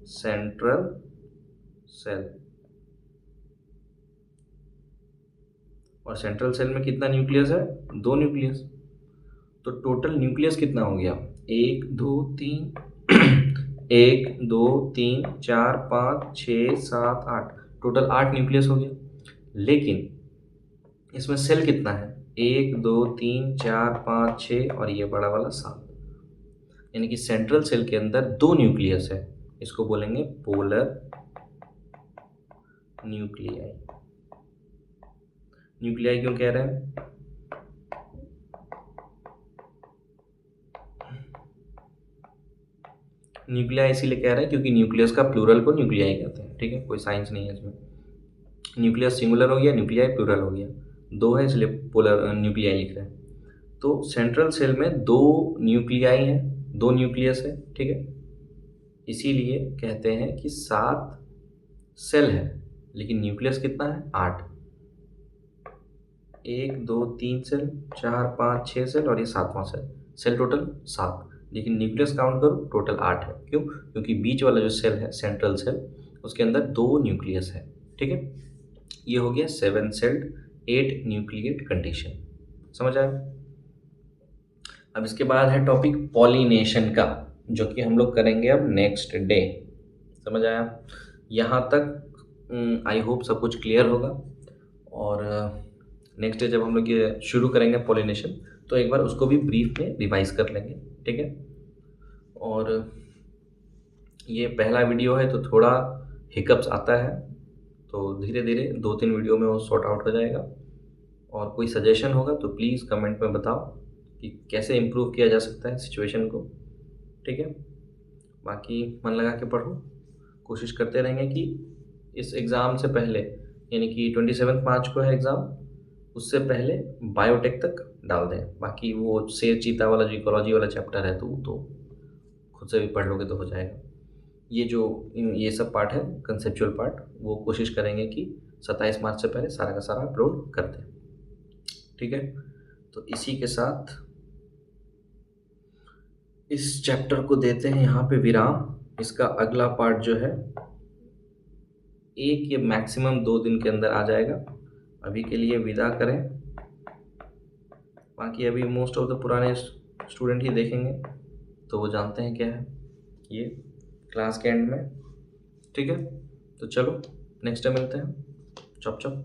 सेंट्रल सेल। और सेंट्रल सेल में कितना न्यूक्लियस है, 2 न्यूक्लियस। तो टोटल न्यूक्लियस कितना हो गया, 1 2 3 1 2 3 4 5 6 7 8, टोटल 8 न्यूक्लियस हो गया। लेकिन इसमें सेल कितना है, 1 2 3 4 5 6, और ये बड़ा वाला 7, यानी कि सेंट्रल सेल के अंदर 2 न्यूक्लियस है। इसको बोलेंगे पोलर न्यूक्लियाई। न्यूक्लियाई क्यों कह रहे हैं, न्यूक्लियाई इसीलिए कह रहे हैं क्योंकि न्यूक्लियस का प्लूरल को न्यूक्लियाई कहते हैं। ठीक है, कोई साइंस नहीं है इसमें। न्यूक्लियस सिंगुलर हो गया, न्यूक्लियाई प्लूरल हो गया, 2 है इसलिए पोलर न्यूक्लियाई लिख रहे हैं। तो सेंट्रल सेल में 2 न्यूक्लियाई हैं, 2 न्यूक्लियस है। ठीक है, इसीलिए कहते हैं कि 7 सेल है, लेकिन न्यूक्लियस कितना है, 8। 1 2 3 सेल, 4 5 6 सेल, और ये 7वां सेल, सेल टोटल 7, लेकिन न्यूक्लियस काउंट करो टोटल 8 है। क्यों, क्योंकि बीच वाला जो सेल है सेंट्रल सेल, उसके अंदर 2 न्यूक्लियस है। ठीक है, ये हो गया 7 सेल्ड 8 न्यूक्लिएट कंडीशन। समझ आया। अब इसके बाद है टॉपिक पॉलिनेशन का, जो कि हम लोग करेंगे अब नेक्स्ट डे। समझ आया, यहाँ तक आई होप सब कुछ क्लियर होगा। और नेक्स्ट डे जब हम लोग ये शुरू करेंगे पॉलिनेशन, तो एक बार उसको भी ब्रीफ में रिवाइज कर लेंगे। ठीक है, और ये पहला वीडियो है तो थोड़ा हिकअप्स आता है, तो धीरे धीरे 2 3 वीडियो में वो सॉर्ट आउट हो जाएगा। और कोई सजेशन होगा तो प्लीज़ कमेंट में बताओ कि कैसे इम्प्रूव किया जा सकता है सिचुएशन को। ठीक है, बाकी मन लगा के पढ़ो, कोशिश करते रहेंगे कि इस एग्ज़ाम से पहले, यानी कि 27 मार्च को है एग्ज़ाम, उससे पहले बायोटेक तक डाल दें। बाकी वो शेर चीता वाला जो इकोलॉजी वाला चैप्टर है, तो वो तो खुद से भी पढ़ लोगे तो हो जाएगा। ये सब पार्ट है कंसेप्चुअल पार्ट, वो कोशिश करेंगे कि 27 मार्च से पहले सारा का सारा अपलोड कर दें। ठीक है, तो इसी के साथ इस चैप्टर को देते हैं यहाँ पे विराम। इसका अगला पार्ट जो है 1 या मैक्सिमम 2 दिन के अंदर आ जाएगा। अभी के लिए विदा करें। बाकी अभी मोस्ट ऑफ द पुराने स्टूडेंट ही देखेंगे, तो वो जानते हैं क्या है ये क्लास के एंड में। ठीक है, तो चलो नेक्स्ट टाइम मिलते हैं। Chop chop.